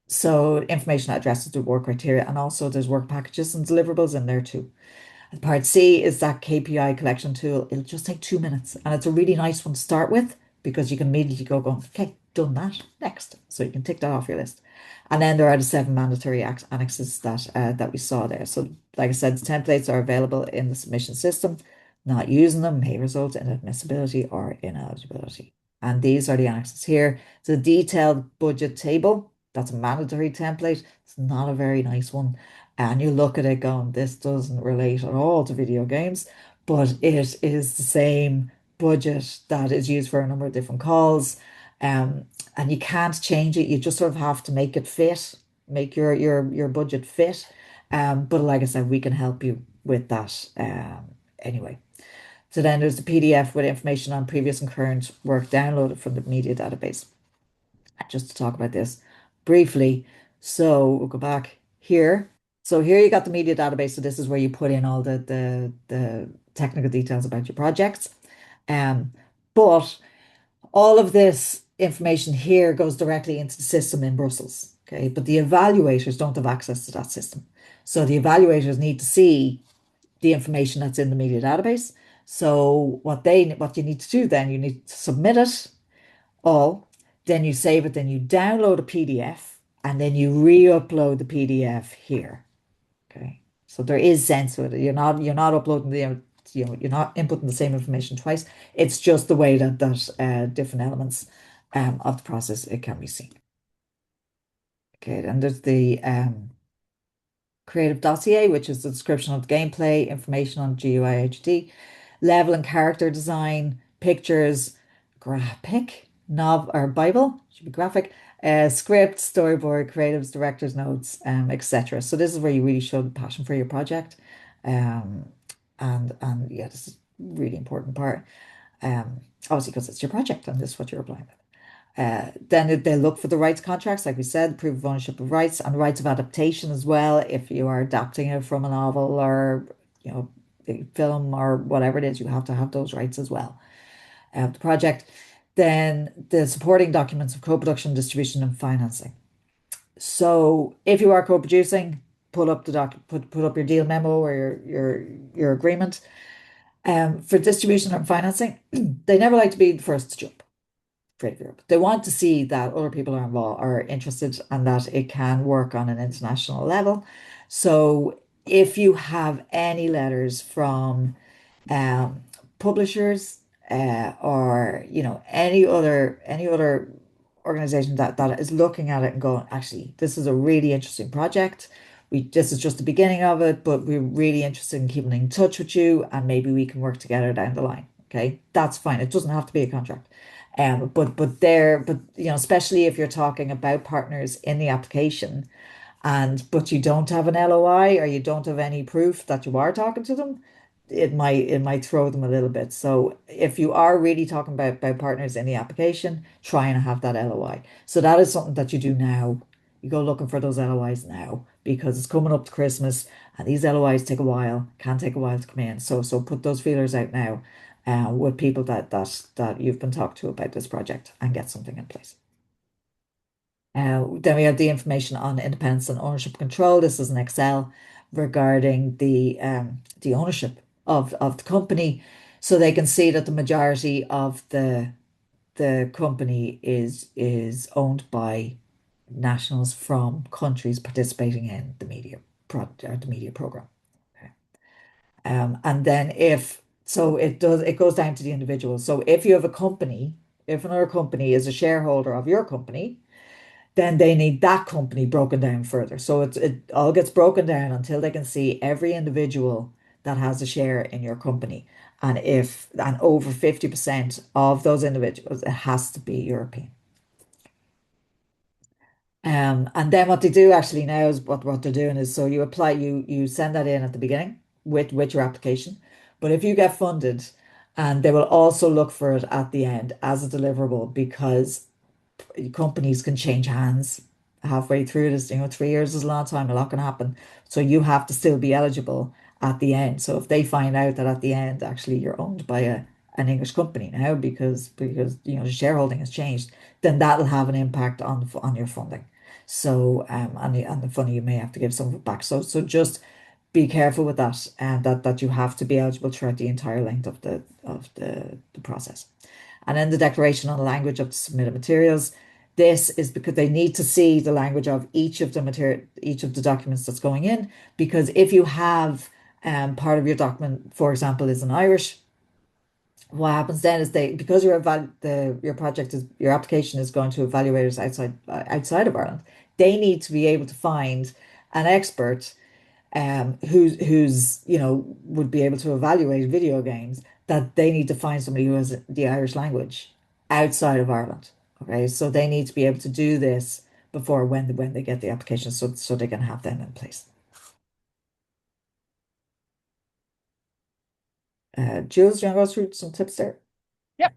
Speaker 1: So information that addresses the award criteria, and also there's work packages and deliverables in there too. And part C is that KPI collection tool. It'll just take 2 minutes, and it's a really nice one to start with because you can immediately going, okay, done that, next. So you can tick that off your list. And then there are the 7 mandatory annexes that we saw there. So like I said, the templates are available in the submission system. Not using them may result in admissibility or ineligibility. And these are the annexes here. It's a detailed budget table. That's a mandatory template. It's not a very nice one. And you look at it going, this doesn't relate at all to video games, but it is the same budget that is used for a number of different calls. And you can't change it. You just sort of have to make it fit, make your budget fit. But like I said, we can help you with that anyway. So then there's the PDF with information on previous and current work downloaded from the media database. And just to talk about this briefly, so we'll go back here. So here you got the media database. So this is where you put in all the technical details about your projects. But all of this information here goes directly into the system in Brussels. Okay, but the evaluators don't have access to that system. So the evaluators need to see the information that's in the media database. So what you need to do then, you need to submit it all, then you save it, then you download a PDF, and then you re-upload the PDF here. Okay. So there is sense with it. You're not uploading you're not inputting the same information twice. It's just the way that different elements of the process it can be seen. Okay, and there's the creative dossier, which is the description of the gameplay, information on GUI HD, level and character design, pictures, graphic, or Bible, should be graphic, script, storyboard, creatives, director's notes, etc. So this is where you really show the passion for your project. And yeah, this is a really important part. Obviously because it's your project and this is what you're applying with. Then they look for the rights contracts, like we said, proof of ownership of rights and rights of adaptation as well. If you are adapting it from a novel or a film or whatever it is, you have to have those rights as well. The project, then the supporting documents of co-production, distribution, and financing. So if you are co-producing, put up your deal memo or your agreement. For distribution and financing, they never like to be the first to jump. Creative Europe. They want to see that other people are involved, are interested, and that it can work on an international level. So if you have any letters from publishers or any other organization that is looking at it and going, actually, this is a really interesting project. This is just the beginning of it, but we're really interested in keeping in touch with you, and maybe we can work together down the line. Okay, that's fine. It doesn't have to be a contract. But especially if you're talking about partners in the application, but you don't have an LOI or you don't have any proof that you are talking to them, it might throw them a little bit. So if you are really talking about partners in the application, try and have that LOI. So that is something that you do now. You go looking for those LOIs now because it's coming up to Christmas and these LOIs take a while, can take a while to come in. So put those feelers out now with people that you've been talked to about this project and get something in place. Then we have the information on independence and ownership control. This is an Excel regarding the ownership of the company, so they can see that the majority of the company is owned by nationals from countries participating in the media or the media program. Okay. And then it goes down to the individual. So if you have a company, if another company is a shareholder of your company, then they need that company broken down further. So it all gets broken down until they can see every individual that has a share in your company. And over 50% of those individuals, it has to be European. And then what they do actually now is what they're doing is, so you send that in at the beginning with your application. But if you get funded, and they will also look for it at the end as a deliverable, because companies can change hands halfway through this. 3 years is a long time, a lot can happen. So you have to still be eligible at the end. So if they find out that at the end, actually you're owned by an English company now because the shareholding has changed, then that'll have an impact on your funding. So and the funding, you may have to give some of it back. So just be careful with that, and that you have to be eligible throughout the entire length of the process. And then the declaration on the language of the submitted materials. This is because they need to see the language of each of the documents that's going in. Because if you have part of your document, for example, is in Irish, what happens then is because your application is going to evaluators outside of Ireland, they need to be able to find an expert who's would be able to evaluate video games, that they need to find somebody who has the Irish language outside of Ireland. Okay, so they need to be able to do this before when they get the application, so they can have them in place. Jules, do you want to go through some tips there?
Speaker 2: Yep.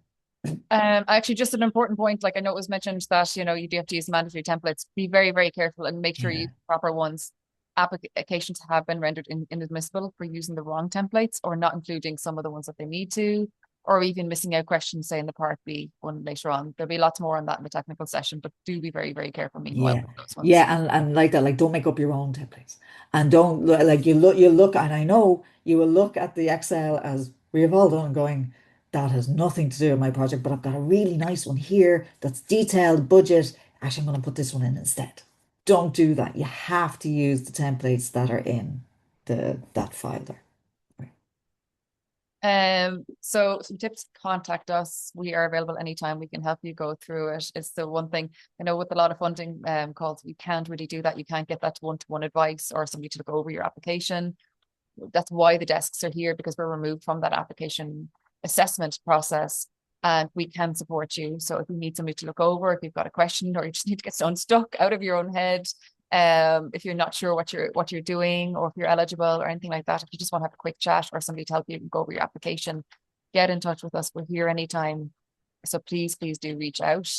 Speaker 2: Actually, just an important point, like I know it was mentioned that, you do have to use mandatory templates. Be very, very careful and make sure you use proper ones. Applications have been rendered inadmissible for using the wrong templates or not including some of the ones that they need to, or even missing out questions, say in the Part B one later on. There'll be lots more on that in the technical session, but do be very, very careful meanwhile
Speaker 1: Yeah,
Speaker 2: with those ones.
Speaker 1: yeah, and like that, like don't make up your own templates, and don't like you look, and I know you will look at the Excel as we have all done, and going, that has nothing to do with my project, but I've got a really nice one here that's detailed, budget. Actually, I'm going to put this one in instead. Don't do that. You have to use the templates that are in that file there.
Speaker 2: So some tips: contact us. We are available anytime. We can help you go through it. It's the one thing I know with a lot of funding calls, you can't really do that. You can't get that one-to-one advice or somebody to look over your application. That's why the desks are here, because we're removed from that application assessment process, and we can support you. So if you need somebody to look over, if you've got a question, or you just need to get unstuck out of your own head, if you're not sure what you're doing, or if you're eligible or anything like that, if you just want to have a quick chat or somebody to help you go over your application, get in touch with us. We're here anytime. So please do reach out.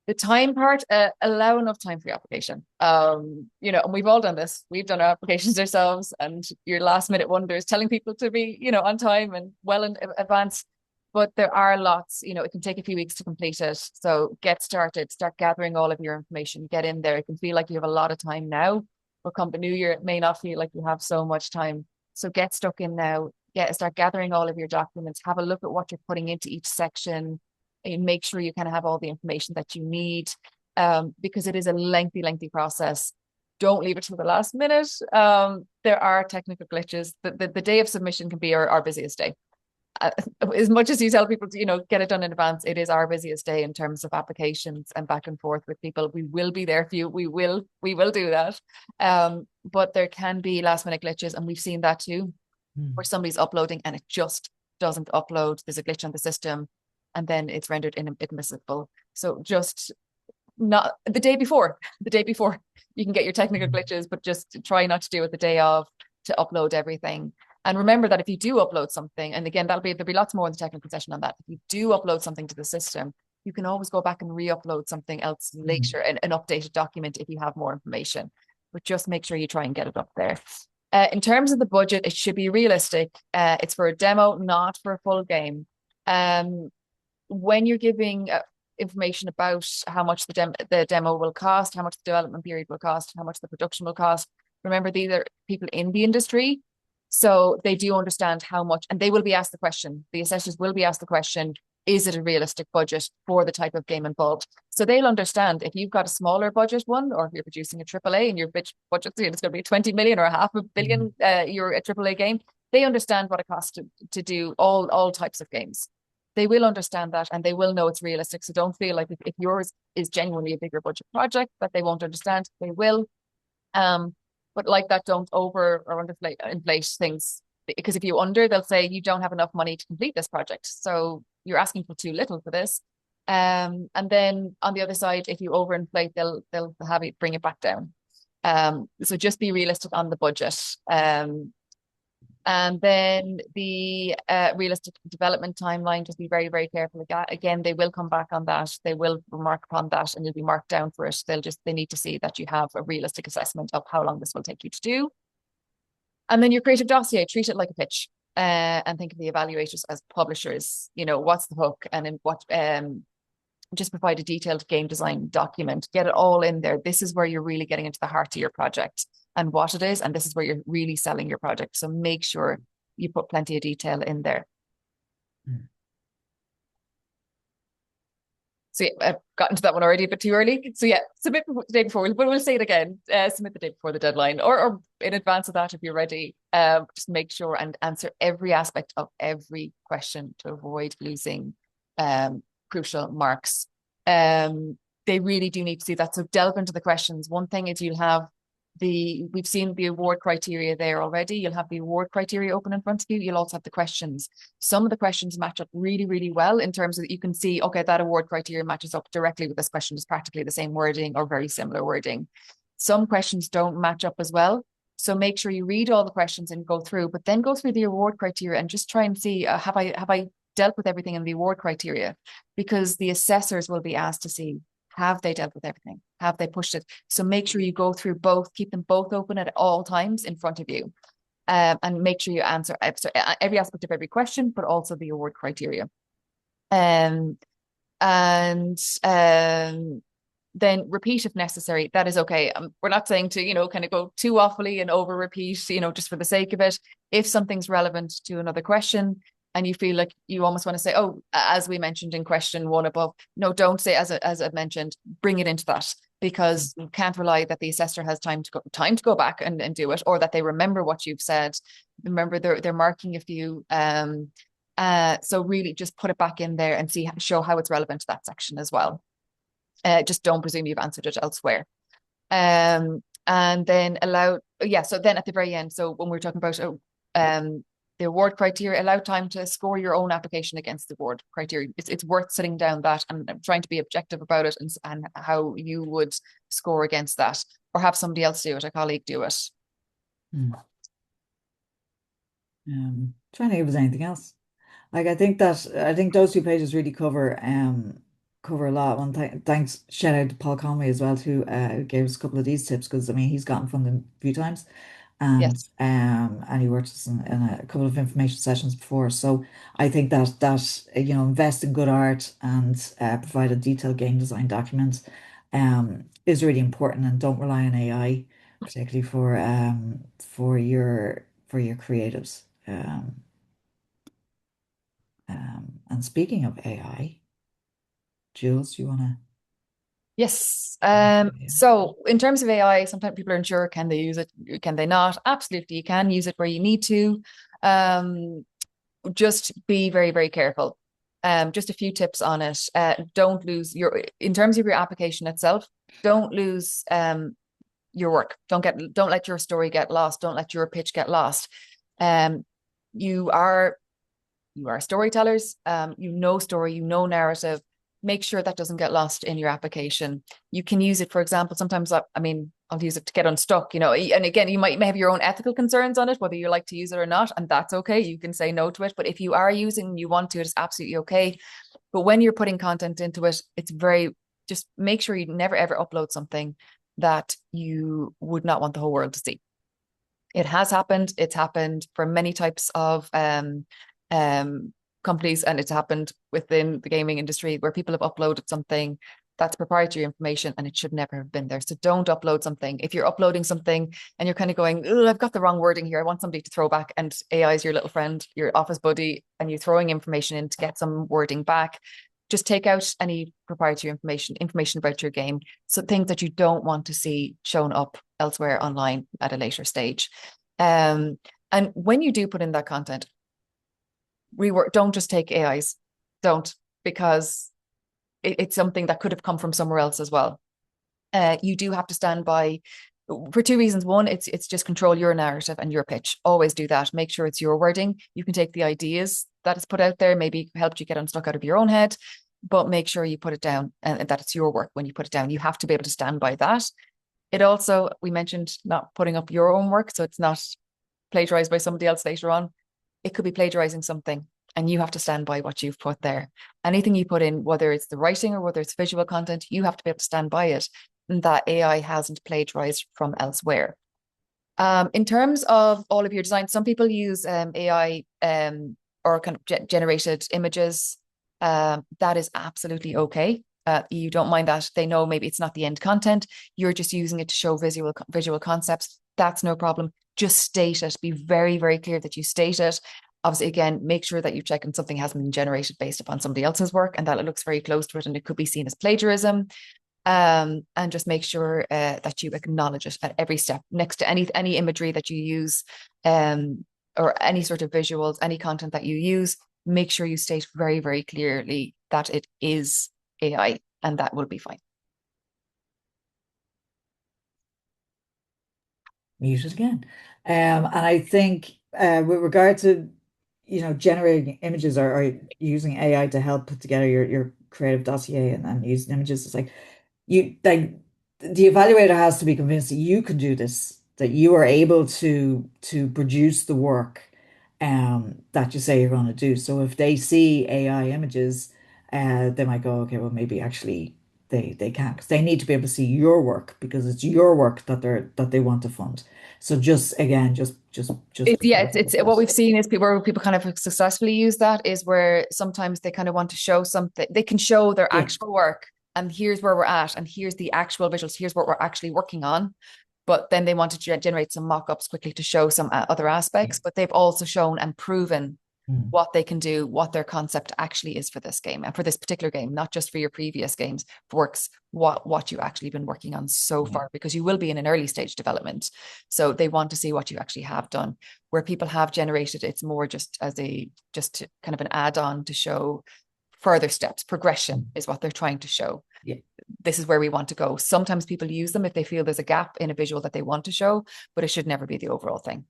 Speaker 2: The time part, allow enough time for your application. And we've all done this. We've done our applications ourselves, and your last minute wonders, telling people to be, on time and well in advance. But there are lots, it can take a few weeks to complete it. So get started, start gathering all of your information, get in there. It can feel like you have a lot of time now, but come the new year, it may not feel like you have so much time. So get stuck in now, start gathering all of your documents, have a look at what you're putting into each section, and make sure you kind of have all the information that you need, because it is a lengthy process. Don't leave it till the last minute. There are technical glitches. The day of submission can be our busiest day. as much as you tell people to, get it done in advance, it is our busiest day in terms of applications and back and forth with people. We will be there for you. We will do that. But there can be last minute glitches, and we've seen that too, where somebody's uploading and it just doesn't upload. There's a glitch on the system, and then it's rendered inadmissible. So just not the day before. The day before you can get your technical glitches, but just try not to do it the day of, to upload everything. And remember that if you do upload something, and again, there'll be lots more in the technical session on that. If you do upload something to the system, you can always go back and re-upload something else later, an updated document if you have more information. But just make sure you try and get it up there. In terms of the budget, it should be realistic. It's for a demo, not for a full game. When you're giving information about how much the demo will cost, how much the development period will cost, how much the production will cost, remember these are people in the industry. So they do understand how much, and they will be asked the question, the assessors will be asked the question, is it a realistic budget for the type of game involved? So they'll understand if you've got a smaller budget one, or if you're producing a AAA and your budget, it's going to be 20 million or $500 million, you're a AAA game. They understand what it costs to do all types of games. They will understand that, and they will know it's realistic. So don't feel like if yours is genuinely a bigger budget project that they won't understand. They will. But like that, don't over or inflate things, because if you they'll say you don't have enough money to complete this project. So you're asking for too little for this. And then on the other side, if you overinflate, they'll have it bring it back down. So just be realistic on the budget. And then the realistic development timeline, just be very, very careful. Again, they will come back on that. They will remark upon that, and you'll be marked down for it. They need to see that you have a realistic assessment of how long this will take you to do. And then your creative dossier, treat it like a pitch, and think of the evaluators as publishers. What's the hook, and in what just provide a detailed game design document. Get it all in there. This is where you're really getting into the heart of your project and what it is, and this is where you're really selling your project. So make sure you put plenty of detail in there. So yeah, I've gotten to that one already, but too early. So yeah, submit the day before, but we'll say it again. Submit the day before the deadline, or in advance of that if you're ready. Just make sure and answer every aspect of every question to avoid losing crucial marks. They really do need to see that. So delve into the questions. One thing is we've seen the award criteria there already. You'll have the award criteria open in front of you. You'll also have the questions. Some of the questions match up really, really well in terms of that you can see, okay, that award criteria matches up directly with this question. It's practically the same wording or very similar wording. Some questions don't match up as well. So make sure you read all the questions and go through, but then go through the award criteria and just try and see, have I dealt with everything in the award criteria? Because the assessors will be asked to see, have they dealt with everything? Have they pushed it? So make sure you go through both, keep them both open at all times in front of you, and make sure you answer every aspect of every question, but also the award criteria. And then repeat if necessary. That is okay. We're not saying to, kind of go too awfully and over repeat, just for the sake of it. If something's relevant to another question, and you feel like you almost want to say, oh, as we mentioned in question one above, no, don't say as I mentioned, bring it into that, because you can't rely that the assessor has time to go back and do it, or that they remember what you've said. Remember, they're marking a few. So really just put it back in there and show how it's relevant to that section as well. Just don't presume you've answered it elsewhere. And then so then at the very end, so when we're talking about the award criteria, allow time to score your own application against the award criteria. It's worth sitting down that and trying to be objective about it, and how you would score against that, or have somebody else do it, a colleague do it.
Speaker 1: Trying to think if there's anything else. Like I think those 2 pages really cover a lot. Thanks, shout out to Paul Conway as well, who gave us a couple of these tips, because he's gotten funding a few times.
Speaker 2: Yes.
Speaker 1: And he worked in a couple of information sessions before. So I think that invest in good art and provide a detailed game design document is really important, and don't rely on AI, particularly for your creatives. And speaking of AI, Jules, you wanna?
Speaker 2: Yes. So in terms of AI, sometimes people are unsure, can they use it? Can they not? Absolutely, you can use it where you need to. just be very, very careful. Just a few tips on it. Don't lose in terms of your application itself, don't lose your work. Don't let your story get lost. Don't let your pitch get lost. Um, you are storytellers. You know story, you know narrative. Make sure that doesn't get lost in your application. You can use it, for example, sometimes I'll use it to get unstuck, and again, you may have your own ethical concerns on it, whether you like to use it or not, and that's okay. You can say no to it. But if you are using, you want to, it's absolutely okay. But when you're putting content into it, just make sure you never ever upload something that you would not want the whole world to see. It has happened. It's happened for many types of companies, and it's happened within the gaming industry where people have uploaded something that's proprietary information and it should never have been there. So don't upload something. If you're uploading something and you're kind of going, oh, I've got the wrong wording here, I want somebody to throw back, and AI is your little friend, your office buddy, and you're throwing information in to get some wording back, just take out any proprietary information about your game. So things that you don't want to see shown up elsewhere online at a later stage. And when you do put in that content, don't just take AIs. Don't, because it's something that could have come from somewhere else as well. You do have to stand by for two reasons. One, it's just control your narrative and your pitch. Always do that. Make sure it's your wording. You can take the ideas that is put out there, maybe helped you get unstuck out of your own head, but make sure you put it down and that it's your work when you put it down. You have to be able to stand by that. It also, we mentioned not putting up your own work, so it's not plagiarized by somebody else later on. It could be plagiarizing something, and you have to stand by what you've put there. Anything you put in, whether it's the writing or whether it's visual content, you have to be able to stand by it, and that AI hasn't plagiarized from elsewhere. In terms of all of your designs, some people use AI or kind of generated images. That is absolutely okay. You don't mind that. They know maybe it's not the end content. You're just using it to show visual concepts. That's no problem. Just state it. Be very, very clear that you state it. Obviously, again, make sure that you check and something hasn't been generated based upon somebody else's work and that it looks very close to it and it could be seen as plagiarism. And just make sure that you acknowledge it at every step. Next to any imagery that you use, or any sort of visuals, any content that you use, make sure you state very, very clearly that it is AI, and that will be fine.
Speaker 1: Muted again. And I think with regard to generating images or using AI to help put together your creative dossier and using images, it's like the evaluator has to be convinced that you can do this, that you are able to produce the work that you say you're going to do. So if they see AI images, they might go, okay, well maybe actually they can't, because they need to be able to see your work because it's your work that they want to fund. So just again, just
Speaker 2: it's what we've seen is where people kind of successfully use that is where sometimes they kind of want to show something. They can show their actual work and here's where we're at and here's the actual visuals. Here's what we're actually working on. But then they want to generate some mock-ups quickly to show some other aspects. But they've also shown and proven what they can do, what their concept actually is for this game and for this particular game, not just for your previous games, works, what you actually been working on so far, because you will be in an early stage development. So they want to see what you actually have done. Where people have generated, it's more just kind of an add-on to show further steps. Progression is what they're trying to show.
Speaker 1: Yeah.
Speaker 2: This is where we want to go. Sometimes people use them if they feel there's a gap in a visual that they want to show, but it should never be the overall thing.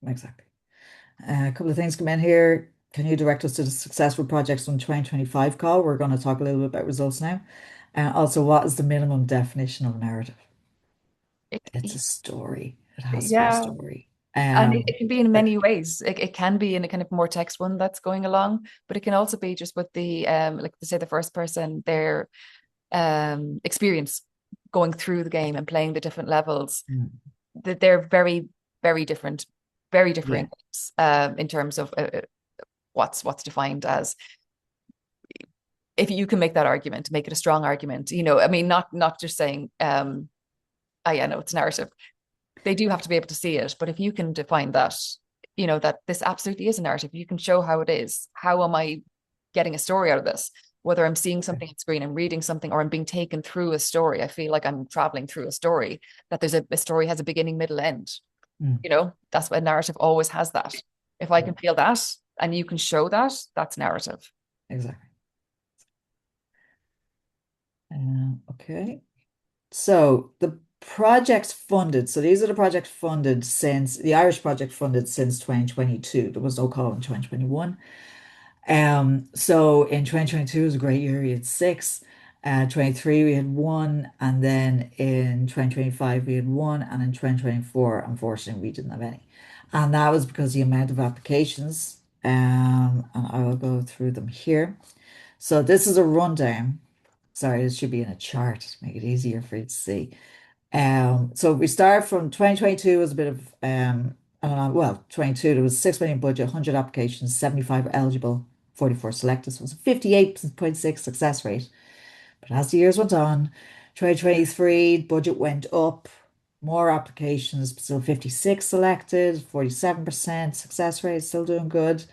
Speaker 1: Exactly. A couple of things come in here. Can you direct us to the successful projects from 2025 call? We're going to talk a little bit about results now. Also, what is the minimum definition of narrative? It's a story. It has to be a story.
Speaker 2: And it can be in many ways. It can be in a kind of more text one that's going along, but it can also be just with the like say the first person, their experience going through the game and playing the different levels. That they're very, very different, very different games, in terms of what's defined as. If you can make that argument, make it a strong argument, I mean, not just saying, no, it's narrative. They do have to be able to see it, but if you can define that, that this absolutely is a narrative, you can show how it is. How am I getting a story out of this? Whether I'm seeing something on screen, I'm reading something, or I'm being taken through a story. I feel like I'm traveling through a story, that there's a story has a beginning, middle, end. That's what a narrative always has that. If I can feel that, and you can show that, that's narrative.
Speaker 1: Exactly. Okay. So the projects funded. So these are the projects funded since the Irish project funded since 2022. There was no call in 2021. So in 2022 was a great year. We had six. 23 we had one, and then in 2025 we had one, and in 2024, unfortunately, we didn't have any. And that was because the amount of applications. And I will go through them here. So this is a rundown. Sorry, this should be in a chart to make it easier for you to see. So we start from 2022 was a bit of I don't know, well, 22, there was 6 million budget, 100 applications, 75 were eligible, 44 selected. So it was a 58.6 success rate. But as the years went on, 2023 budget went up, more applications, still 56 selected, 47% success rate, still doing good.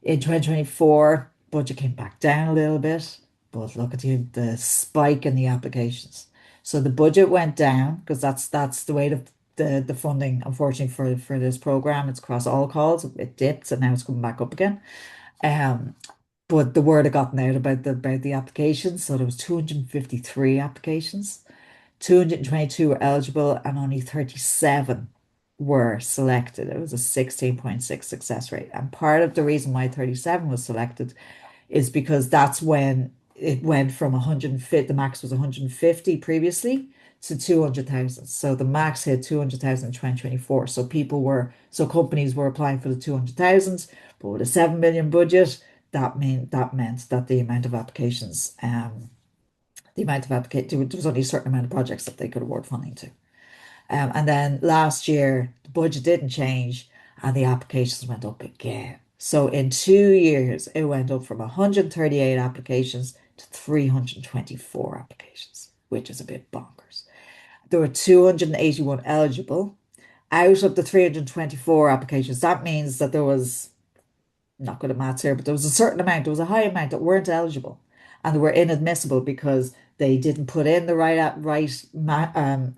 Speaker 1: In 2024, budget came back down a little bit, but look at the spike in the applications. So the budget went down because that's the way the funding, unfortunately, for this program, it's across all calls. It dipped and now it's coming back up again. Um, but the word had gotten out about the applications. So there was 253 applications, 222 were eligible, and only 37 were selected. It was a 16.6 success rate. And part of the reason why 37 was selected is because that's when it went from 150, the max was 150 previously to 200,000. So the max hit 200,000 in 2024. So companies were applying for the 200,000, but with a 7 million budget, that meant that the amount of applications, there was only a certain amount of projects that they could award funding to. And then last year, the budget didn't change and the applications went up again. So in 2 years, it went up from 138 applications to 324 applications, which is a bit bonkers. There were 281 eligible. Out of the 324 applications, that means that there was, I'm not good at maths here, but there was a certain amount, there was a high amount that weren't eligible and they were inadmissible because they didn't put in the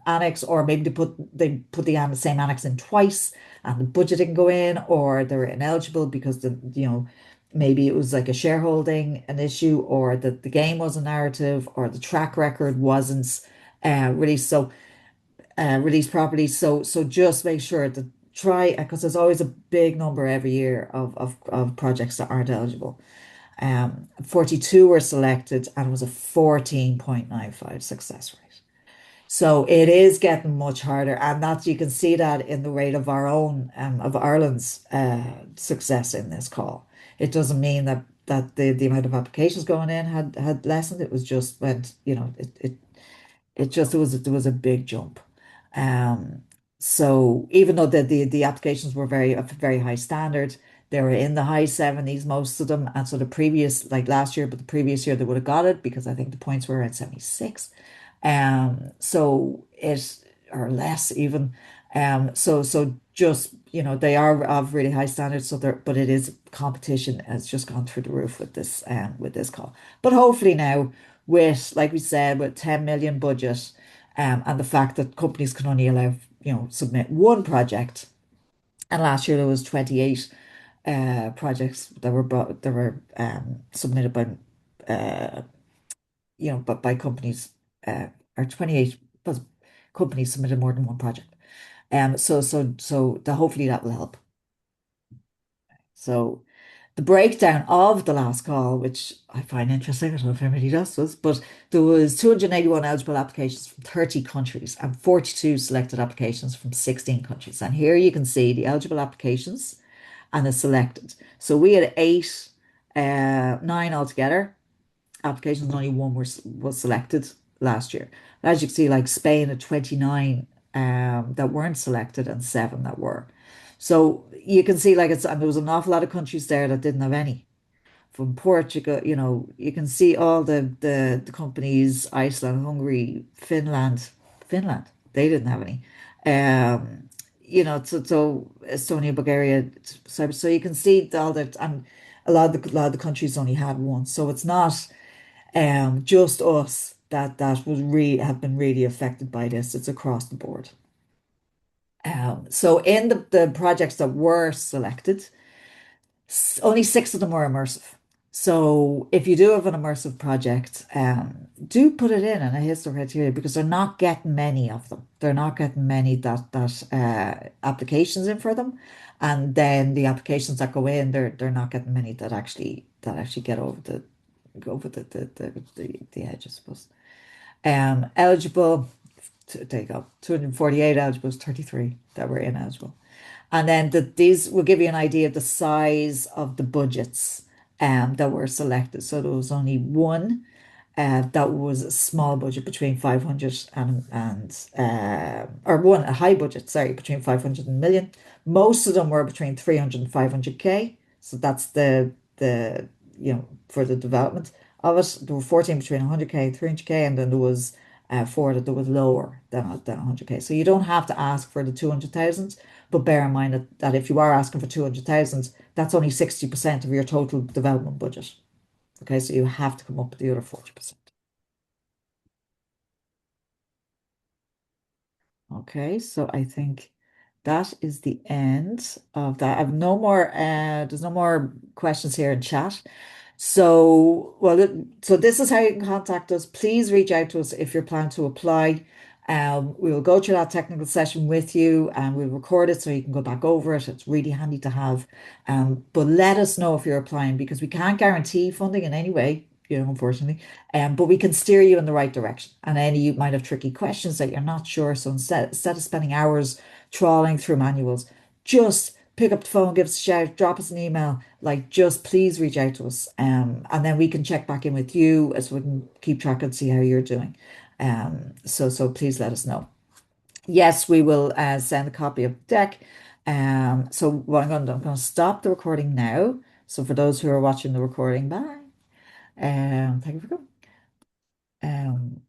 Speaker 1: annex, or maybe they put the same annex in twice and the budget didn't go in, or they were ineligible because maybe it was like a shareholding an issue, or that the game wasn't narrative, or the track record wasn't released. So release properly. So just make sure to try, because there's always a big number every year of projects that aren't eligible. 42 were selected and it was a 14.95 success rate. So it is getting much harder, and that you can see that in the rate of our own of Ireland's success in this call. It doesn't mean that the amount of applications going in had lessened. It was just went, it just there was a big jump. Um, so even though the applications were very high standard, they were in the high 70s, most of them. And so the previous, like last year, but the previous year they would have got it because I think the points were around 76. So it, or less even. So just, they are of really high standards. So there, but it is competition has just gone through the roof with this call. But hopefully now with, like we said, with 10 million budget, and the fact that companies can only allow, submit one project. And last year there was 28 projects that were submitted by companies, or 28 was companies submitted more than one project. Hopefully that will help. So the breakdown of the last call, which I find interesting, I don't know if everybody does this, but there was 281 eligible applications from 30 countries and 42 selected applications from 16 countries. And here you can see the eligible applications and the selected. So we had nine altogether applications, and only one was selected last year. As you can see, like Spain had 29 that weren't selected and seven that were. So you can see, like, and there was an awful lot of countries there that didn't have any. From Portugal, you can see all the companies, Iceland, Hungary, Finland, they didn't have any. So Estonia, Bulgaria, Cyprus. So you can see all that, and a lot of the countries only had one. So it's not just us that was really have been really affected by this. It's across the board. So in the projects that were selected, Only six of them were immersive. So if you do have an immersive project, do put it in a history criteria because they're not getting many of them. They're not getting many that applications in for them, and then the applications that go in, they're not getting many that actually get over the edge, I suppose. Eligible. There you go. 248 eligibles, 33 that were ineligible. And then these will give you an idea of the size of the budgets that were selected. So there was only one that was a small budget between 500 or one, a high budget, sorry, between 500 and a million. Most of them were between 300 and 500K. So that's for the development of it. There were 14 between 100K, 300K, and then there was four that was lower than 100K. So you don't have to ask for the 200,000, but bear in mind that if you are asking for 200,000, that's only 60% of your total development budget. Okay, so you have to come up with the other 40%. Okay, so I think that is the end of that. I've no more, there's no more questions here in chat. So, so this is how you can contact us. Please reach out to us if you're planning to apply. We will go through that technical session with you and we'll record it so you can go back over it. It's really handy to have. But let us know if you're applying because we can't guarantee funding in any way, unfortunately. But we can steer you in the right direction. And any you might have tricky questions that you're not sure. So instead of spending hours trawling through manuals, just pick up the phone, give us a shout, drop us an email, like just please reach out to us. And then we can check back in with you as we can keep track and see how you're doing. So please let us know. Yes, we will send a copy of the deck. So what I'm going to stop the recording now. So for those who are watching the recording, bye. Thank you for coming.